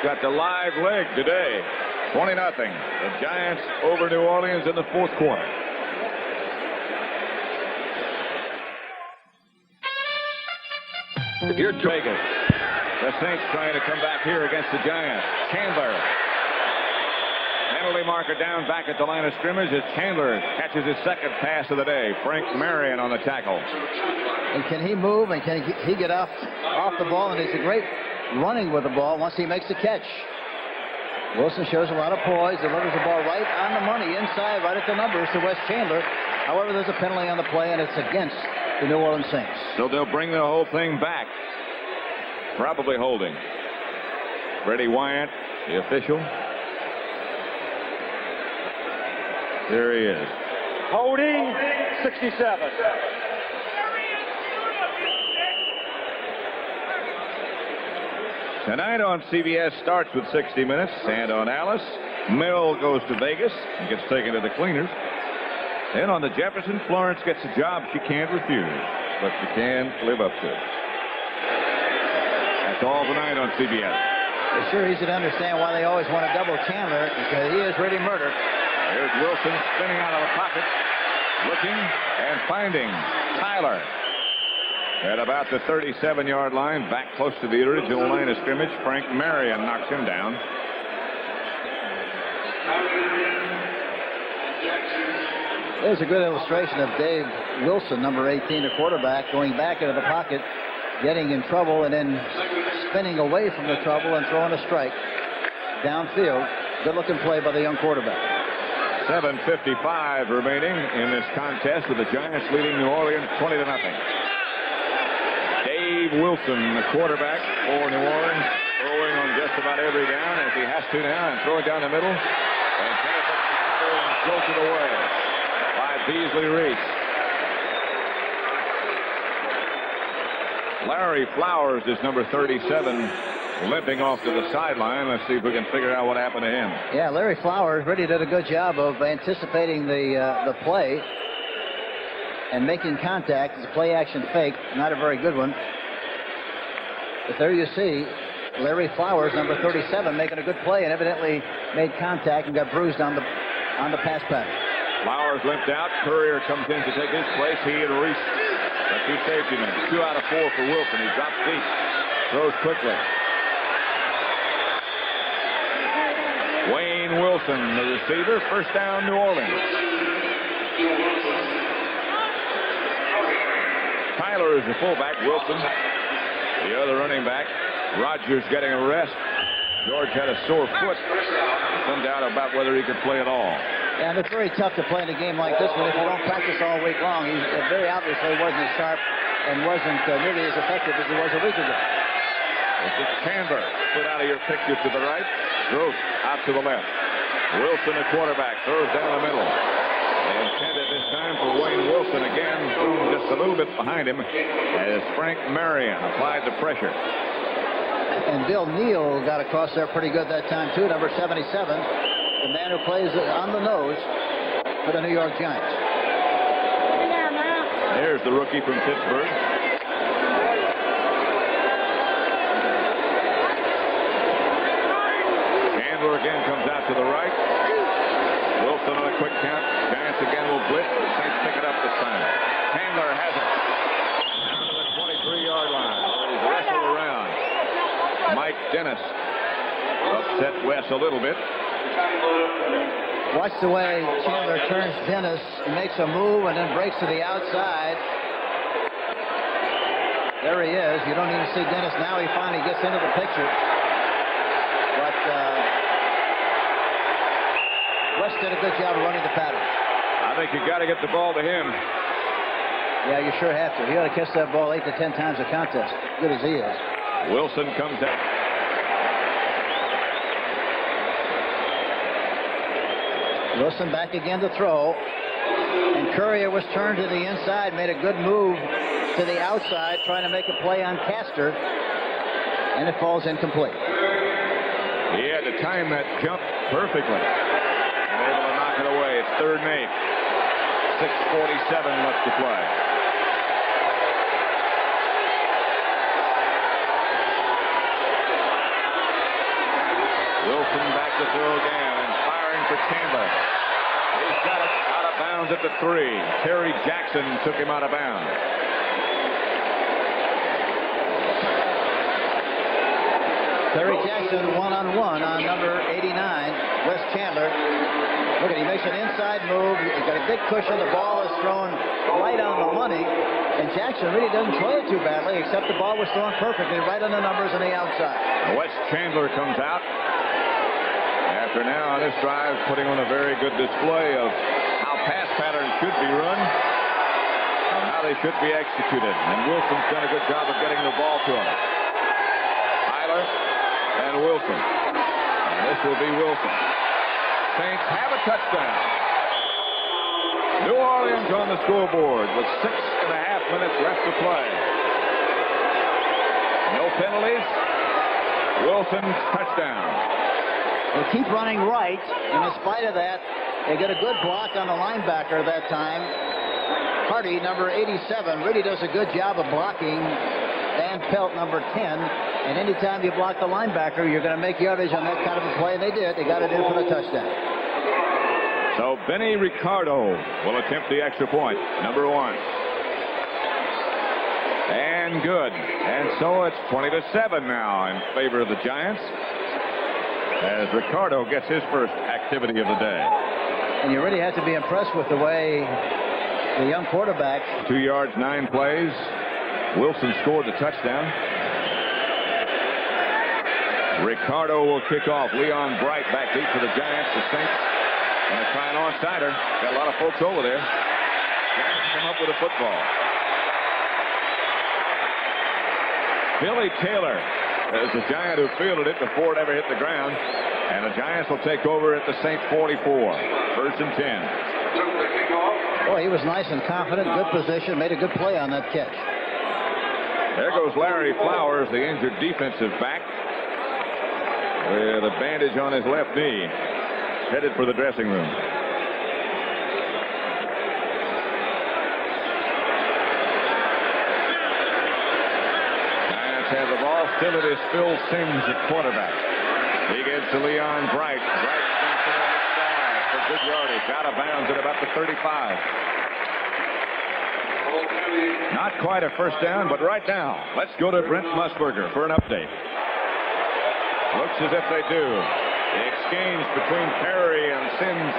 Got the live leg today. 20-0. The Giants over New Orleans in the fourth quarter. Here to Vegas. The Saints trying to come back here against the Giants. Chandler. Penalty marker down back at the line of scrimmage as Chandler catches his second pass of the day. Frank Marion on the tackle. And can he move, and can he get off the ball? And he's a great running with the ball once he makes the catch. Wilson shows a lot of poise, delivers the ball right on the money, inside, right at the numbers to Wes Chandler. However, there's a penalty on the play, and it's against the New Orleans Saints. So they'll bring the whole thing back. Probably holding. Freddie Wyant, the official. There he is. Holding 67. Tonight on CBS starts with 60 Minutes, and on Alice, Mel goes to Vegas and gets taken to the cleaners. Then on the Jefferson, Florence gets a job she can't refuse, but she can live up to it. That's all tonight on CBS. It's sure easy to understand why they always want to double Chandler, because he is really murder. Here's Wilson spinning out of the pocket, looking and finding Tyler at about the 37-yard line, back close to the original line of scrimmage. Frank Marion knocks him down. There's a good illustration of Dave Wilson, number 18, a quarterback, going back into the pocket, getting in trouble, and then spinning away from the trouble and throwing a strike downfield. Good-looking play by the young quarterback. 7:55 remaining in this contest, with the Giants leading New Orleans 20-0. Dave Wilson, the quarterback for New Orleans, throwing on just about every down as he has to now, and throwing down the middle. And jolted away by Beasley Reese. Larry Flowers is number 37, limping off to the sideline. Let's see if we can figure out what happened to him. Yeah, Larry Flowers really did a good job of anticipating the play and making contact. It's a play-action fake, not a very good one. But there you see Larry Flowers, number 37, making a good play, and evidently made contact and got bruised on the pass pattern. Flowers limped out. Courier comes in to take his place. He and Reese, the two safety men. 2 out of 4 for Wilson. He drops deep, throws quickly. Wayne Wilson, the receiver. First down, New Orleans. Tyler is the fullback. Wilson, the other running back. Rogers getting a rest. George had a sore foot. Some doubt about whether he could play at all. And it's very tough to play in a game like this one if you don't practice all week long. He very obviously wasn't as sharp and wasn't nearly as effective as he was a week ago. This is Chandler. Put out of your picture to the right. Gross out to the left. Wilson, a quarterback, throws down the middle. They intended this time for Wayne Wilson again, thrown just a little bit behind him as Frank Marion applied the pressure. And Bill Neal got across there pretty good that time, too, number 77, the man who plays on the nose for the New York Giants. There's the rookie from Pittsburgh. Chandler again comes out to the right. Wilson on a quick count. Giants again will blitz. The Saints pick it up this time. Chandler has it. Down to the 23-yard line. He's wrestled around. Mike Dennis upset Wes a little bit. Watch the way Chandler turns Dennis, makes a move, and then breaks to the outside. There he is. You don't even see Dennis now. He finally gets into the picture. But Wes did a good job of running the pattern. I think you got to get the ball to him. Yeah, you sure have to. He ought to catch that ball 8 to 10 times a contest, good as he is. Wilson comes out. Wilson back again to throw. And Courier was turned to the inside, made a good move to the outside, trying to make a play on Castor. And it falls incomplete. He had to time that jump perfectly. And able to knock it away. It's 3rd and 8. 6:47 left to play. Wilson back to throw again and firing for Chandler. He's got it out of bounds at the 3. Terry Jackson took him out of bounds. Terry Jackson one-on-one on number 89, Wes Chandler. Look at, he makes an inside move. He's got a big cushion. The ball is thrown right on the money. And Jackson really doesn't throw it too badly, except the ball was thrown perfectly right on the numbers on the outside. Wes Chandler comes out. After now on this drive, putting on a very good display of how pass patterns should be run and how they should be executed. And Wilson's done a good job of getting the ball to him. Tyler and Wilson. And this will be Wilson. Saints have a touchdown. New Orleans on the scoreboard with 6.5 minutes left to play. No penalties. Wilson's touchdown. They keep running right, and in spite of that, they get a good block on the linebacker that time. Hardy, number 87, really does a good job of blocking Dan Pelt, number 10. And anytime you block the linebacker, you're going to make yardage on that kind of a play. And they did. They got it in for the touchdown. So Benny Ricardo will attempt the extra point, number 1. And good. And so it's 20-7 now in favor of the Giants, as Ricardo gets his first activity of the day. And you really have to be impressed with the way the young quarterback. 2 yards, 9 plays. Wilson scored the touchdown. Ricardo will kick off. Leon Bright back deep for the Giants. The Saints going to try an onside-er. Got a lot of folks over there. Giants come up with a football. Billy Taylor is the Giant who fielded it before it ever hit the ground. And the Giants will take over at the Saints 44. First and 10. Boy, he was nice and confident, good position, made a good play on that catch. There goes Larry Flowers, the injured defensive back, with a bandage on his left knee, headed for the dressing room. Giants have the ball. Still it is Phil Simms at quarterback. He gets to Leon Bright. Bright spins to the outside for good yardage. Out of bounds at about the 35. Not quite a first down, but right now, let's go to Brent Musburger for an update. Looks as if they do. The exchange between Perry and Simms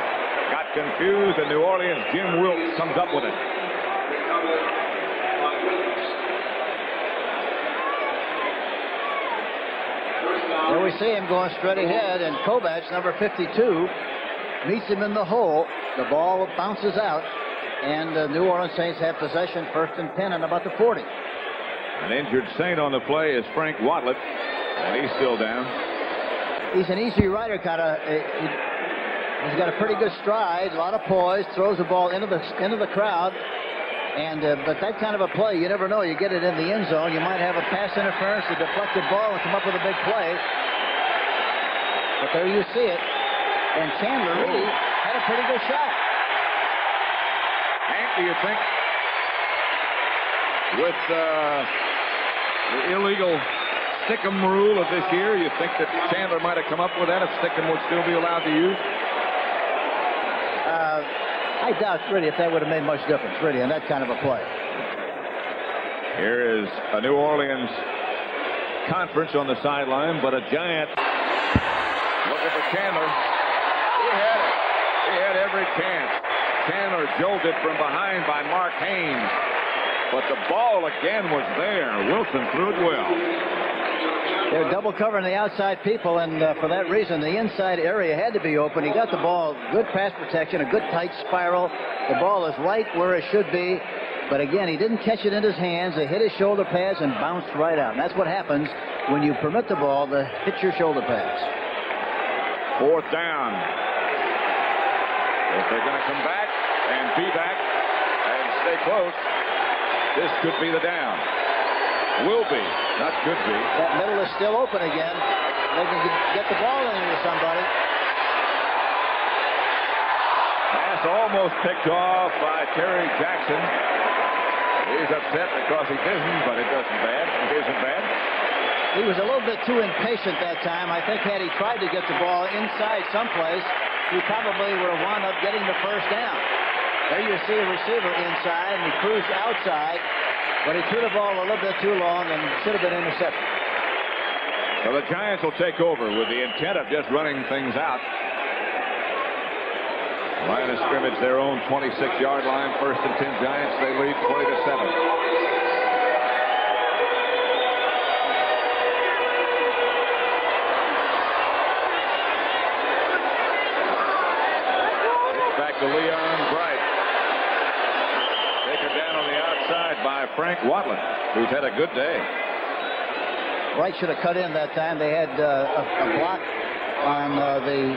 got confused, and New Orleans' Jim Wilkes comes up with it. There we see him going straight ahead, and Kovach, number 52, meets him in the hole. The ball bounces out, and the New Orleans Saints have possession, first and 10, and about the 40. An injured Saint on the play is Frank Watlett, and he's still down. He's an easy rider, kind of. He's got a pretty good stride, a lot of poise, throws the ball into the crowd. And but that kind of a play, you never know. You get it in the end zone, you might have a pass interference, a deflected ball, and come up with a big play. But there you see it. And Chandler really had a pretty good shot. Hank, do you think with the illegal Stickum rule of this year, you think that Chandler might have come up with that if Stickum would still be allowed to use? I doubt really if that would have made much difference, really, in that kind of a play. Here is a New Orleans conference on the sideline, but a Giant looking for Chandler. He had it. He had every chance. Chandler jolted from behind by Mark Haynes, but the ball again was there. Wilson threw it well. They're double covering the outside people, and for that reason, the inside area had to be open. He got the ball, good pass protection, a good tight spiral. The ball is right where it should be, but again, he didn't catch it in his hands. It hit his shoulder pads and bounced right out. And that's what happens when you permit the ball to hit your shoulder pads. Fourth down. If they're going to come back and be back and stay close, this could be the down. Will be, not could be. That middle is still open again. They can get the ball into somebody. Pass almost picked off by Terry Jackson. He's upset because he didn't, but it isn't bad. He was a little bit too impatient that time. I think had he tried to get the ball inside someplace, he probably would have wound up getting the first down. There you see a receiver inside, and he cruised outside. But he threw the ball a little bit too long and should have been intercepted. So the Giants will take over with the intent of just running things out. Line of scrimmage, their own 26-yard line. First and 10 Giants. They lead 20-7. It's back to Leon Bright. Taken down on the outside by Frank Watlett, who's had a good day. Bright should have cut in that time. They had a block on the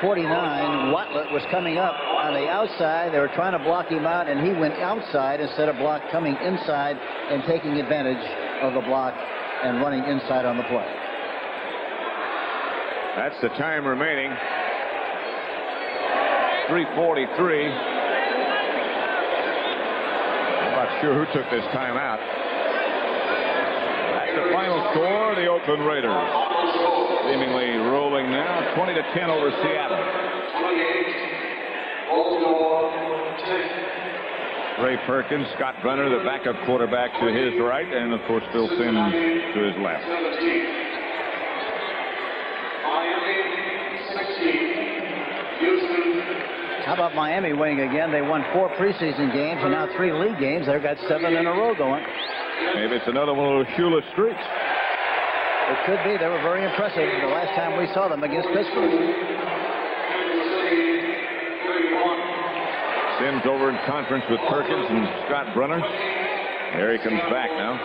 49. Watlett was coming up on the outside. They were trying to block him out, and he went outside instead of coming inside and taking advantage of the block and running inside on the play. That's the time remaining. 3:43. I'm not sure who took this time out. the final score, the Oakland Raiders seemingly rolling now, 20-10 over Seattle. Ray Perkins, Scott Brenner, the backup quarterback to his right, and of course Phil Simms to his left. How about Miami winning again? They won 4 preseason games and now 3 league games. They've got 7 in a row going. Maybe it's another one of those shoeless streaks. It could be. They were very impressive the last time we saw them against Pittsburgh. Simms over in conference with Perkins and Scott Brunner. There he comes back now.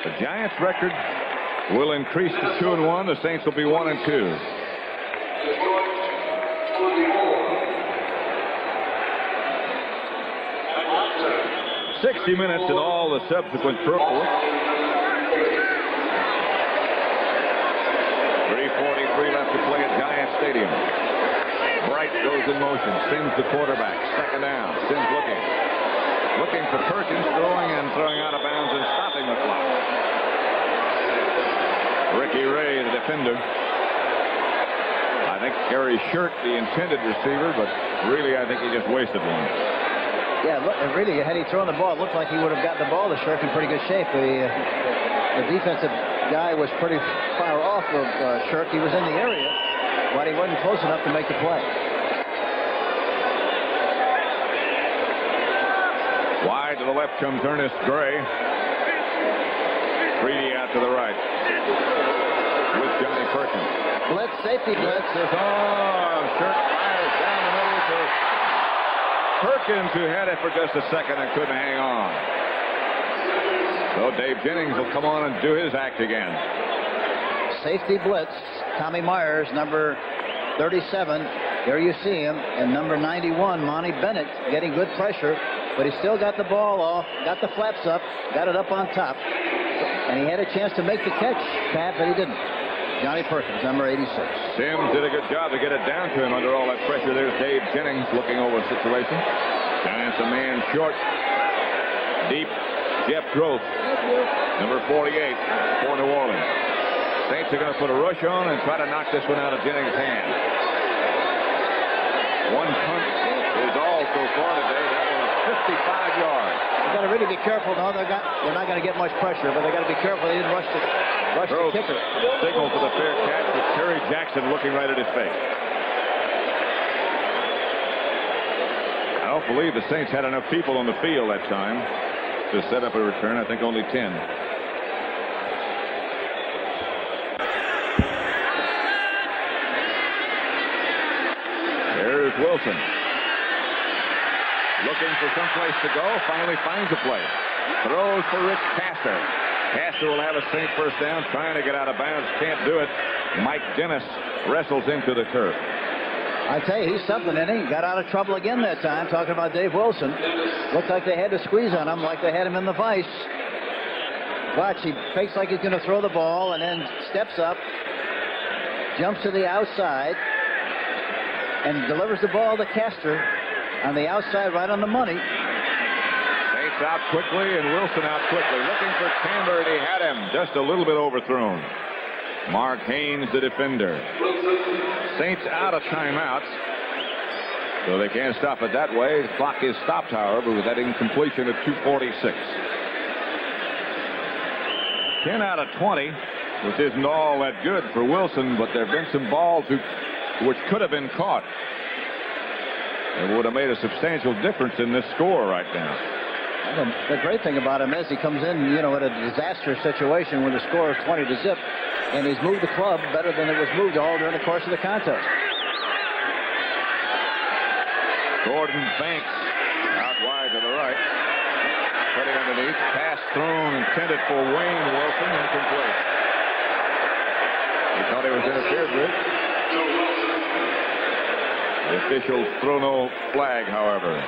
The Giants' record will increase to 2-1. The Saints will be 1-2. 60 minutes and all the subsequent purple. 3:43 left to play at Giant Stadium. Bright goes in motion. Simms the quarterback. Second down. Simms looking for Perkins, throwing out of bounds and stopping the clock. Ricky Ray, the defender. I think Gary Shirk, the intended receiver, but really I think he just wasted one. Yeah, look, really, had he thrown the ball, it looked like he would have gotten the ball to Shirk in pretty good shape. The defensive guy was pretty far off of Shirk. He was in the area, but he wasn't close enough to make the play. Wide to the left comes Ernest Gray. Freedy out to the right with Johnny Perkins. Blitz, safety blitz. Shirk fires down the middle to Perkins, who had it for just a second and couldn't hang on. So Dave Jennings will come on and do his act again. Safety blitz. Tommy Myers, number 37. There you see him. And number 91, Monty Bennett, getting good pressure. But he still got the ball off, got the flaps up, got it up on top. And he had a chance to make the catch, Pat, but he didn't. Johnny Perkins, number 86. Simms did a good job to get it down to him under all that pressure. There's Dave Jennings looking over the situation. Giants a man short. Deep. Jeff Groth, number 48 for New Orleans. Saints are going to put a rush on and try to knock this one out of Jennings' hand. One punt is all so far today. That one is 55 yards. They've got to really be careful. No, they're not going to get much pressure, but they got to be careful. They didn't rush the kicker. Signal for the fair catch with Terry Jackson looking right at his face. I don't believe the Saints had enough people on the field that time to set up a return. I think only 10. There's Wilson. Looking for someplace to go. Finally finds a place. Throws for Rich Castor. Castor will have a Saint first down. Trying to get out of bounds. Can't do it. Mike Dennis wrestles into the turf. I tell you, he's something, isn't he? Got out of trouble again that time, talking about Dave Wilson. Looked like they had to squeeze on him, like they had him in the vice. Watch, he fakes like he's going to throw the ball and then steps up, jumps to the outside, and delivers the ball to Castor on the outside right on the money. Saints out quickly and Wilson out quickly. Looking for Chambers. He had him just a little bit overthrown. Mark Haynes, the defender. Saints out of timeouts, so they can't stop it that way. The clock is stopped, however, with that incompletion at 2:46. 10 out of 20, which isn't all that good for Wilson, but there have been some balls which could have been caught. It would have made a substantial difference in this score right now. The great thing about him is he comes in, you know, in a disastrous situation when the score is 20-0, and he's moved the club better than it was moved all during the course of the contest. Gordon Banks out wide to the right. Cutting underneath. Pass thrown intended for Wayne Wilson. Incomplete. He thought he was interfered with. The officials throw no flag, however.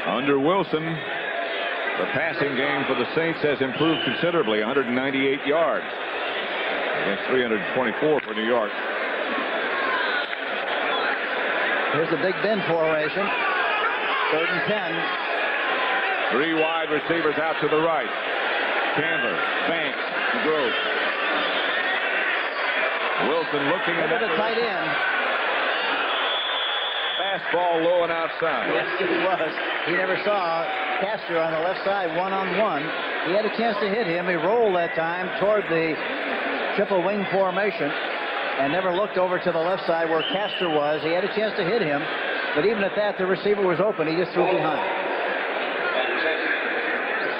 Under Wilson, the passing game for the Saints has improved considerably. 198 yards against 324 for New York. Here's the Big Ben formation. 3rd and 10. Three wide receivers out to the right. Chandler, Banks, Gross. Wilson looking at the tight end. Fastball low and outside. Yes, it was. He never saw Castor on the left side one-on-one. He had a chance to hit him. He rolled that time toward the triple wing formation and never looked over to the left side where Castor was. He had a chance to hit him, but even at that, the receiver was open. He just threw behind.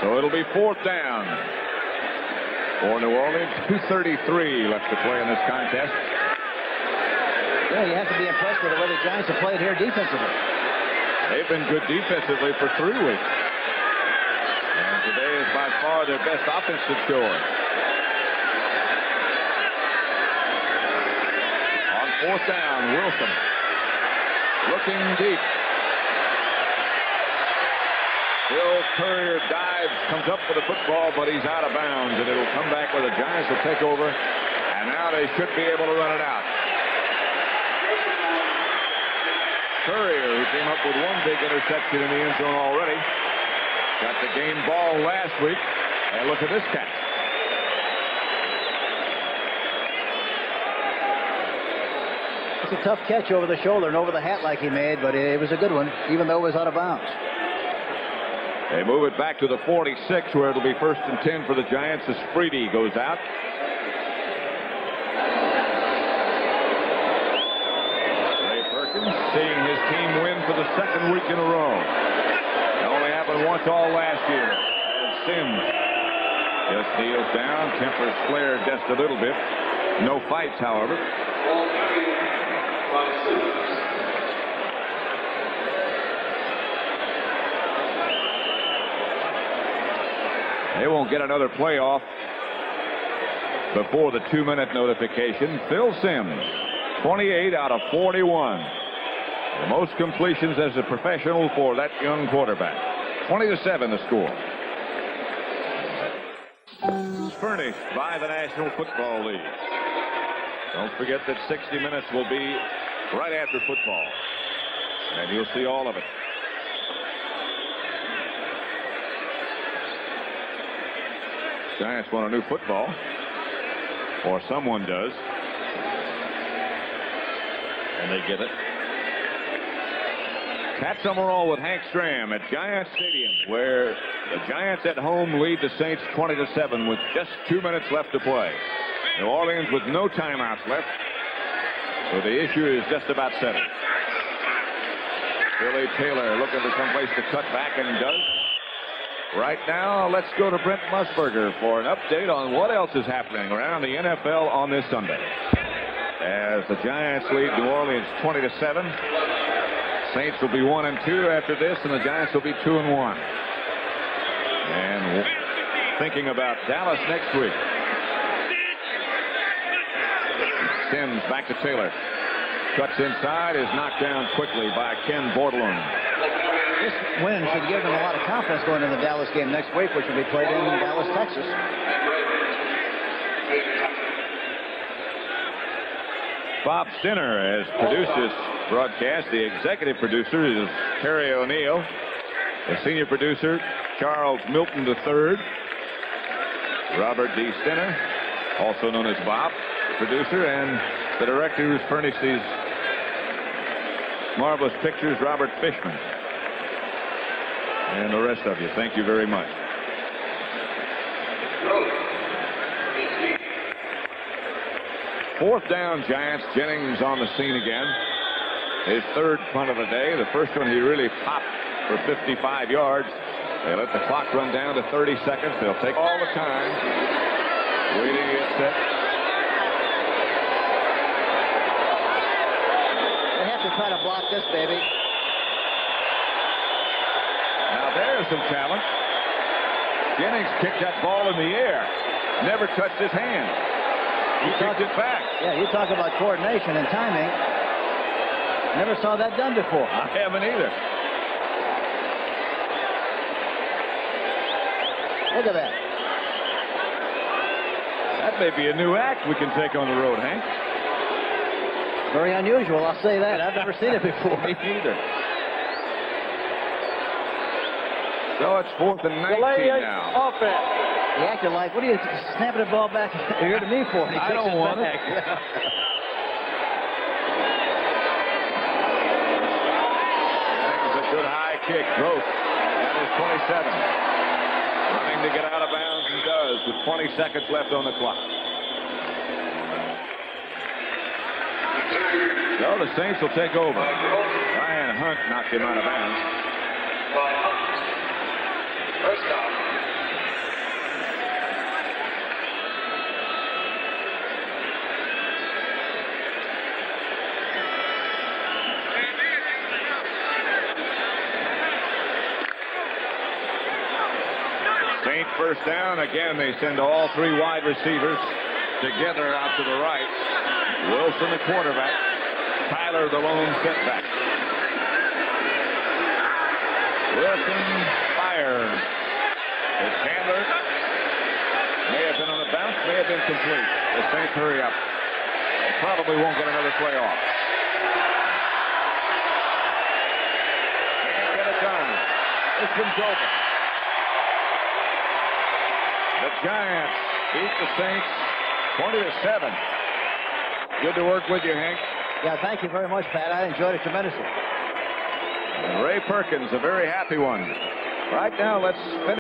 So it'll be 4th down for New Orleans. 2:33 left to play in this contest. Yeah, you have to be impressed with the way the Giants have played here defensively. They've been good defensively for 3 weeks. And today is by far their best offensive showing. On 4th down, Wilson looking deep. Bill Courier dives, comes up for the football, but he's out of bounds, and it'll come back where the Giants will take over, and now they should be able to run it out. Courier, who came up with one big interception in the end zone already, got the game ball last week, and look at this catch. It's a tough catch over the shoulder and over the hat like he made, but it was a good one, even though it was out of bounds. They move it back to the 46, where it'll be 1st and 10 for the Giants as Freedy goes out. Ray Perkins seeing his team win for the 2nd week in a row. It only happened once all last year. And Sims just kneels down. Tempers flared just a little bit. No fights, however. They won't get another playoff before the 2-minute notification. Phil Sims, 28 out of 41. The most completions as a professional for that young quarterback. 20-7 the score. Furnished by the National Football League. Don't forget that 60 Minutes will be right after football. And you'll see all of it. Giants want a new football, or someone does, and they get it. Pat Summerall with Hank Stram at Giants Stadium, where the Giants at home lead the Saints 20-7 with just 2 minutes left to play. New Orleans with no timeouts left, so the issue is just about settled. Billy Taylor looking for someplace to cut back, and does. Right now, let's go to Brent Musburger for an update on what else is happening around the NFL on this Sunday. As the Giants lead New Orleans 20-7. Saints will be 1-2 after this, and the Giants will be 2-1. And thinking about Dallas next week. Sims back to Taylor. Cuts inside, is knocked down quickly by Ken Bordelon. This win should give them a lot of confidence going into the Dallas game next week, which will be played in Dallas, Texas. Bob Stinner has produced this broadcast. The executive producer is Terry O'Neill. The senior producer, Charles Milton III. Robert D. Stinner, also known as Bob, the producer, and the director who's furnished these marvelous pictures, Robert Fishman. And the rest of you, thank you very much. Fourth down, Giants. Jennings on the scene again. His 3rd punt of the day. The first one he really popped for 55 yards. They let the clock run down to 30 seconds. They'll take all the time. Waiting to get set. They have to try to block this, baby. Now there's some talent. Jennings kicked that ball in the air. Never touched his hand. He kicked it back. Yeah, you talk about coordination and timing. Never saw that done before. I haven't either. Look at that. That may be a new act we can take on the road, Hank. Very unusual, I'll say that. I've never seen it before. Me neither. So it's 4th and 19 now. Offense. He acted like, what are you snapping the ball back here to me for? I don't want it. That was a good high kick. Gross. That is 27. Trying to get out of bounds and does with 20 seconds left on the clock. So the Saints will take over. Ryan Hunt knocked him out of bounds. First down. Saints first down. Again, they send all 3 wide receivers together out to the right. Wilson, the quarterback. Tyler, the lone setback. Wilson fires. It's Chandler. May have been on the bounce, may have been complete. The Saints hurry up. They probably won't get another play off. Can't get it done. This one's over. The Giants beat the Saints 20-7. Good to work with you, Hank. Yeah, thank you very much, Pat. I enjoyed it tremendously. And Ray Perkins, a very happy one. Right now, let's finish.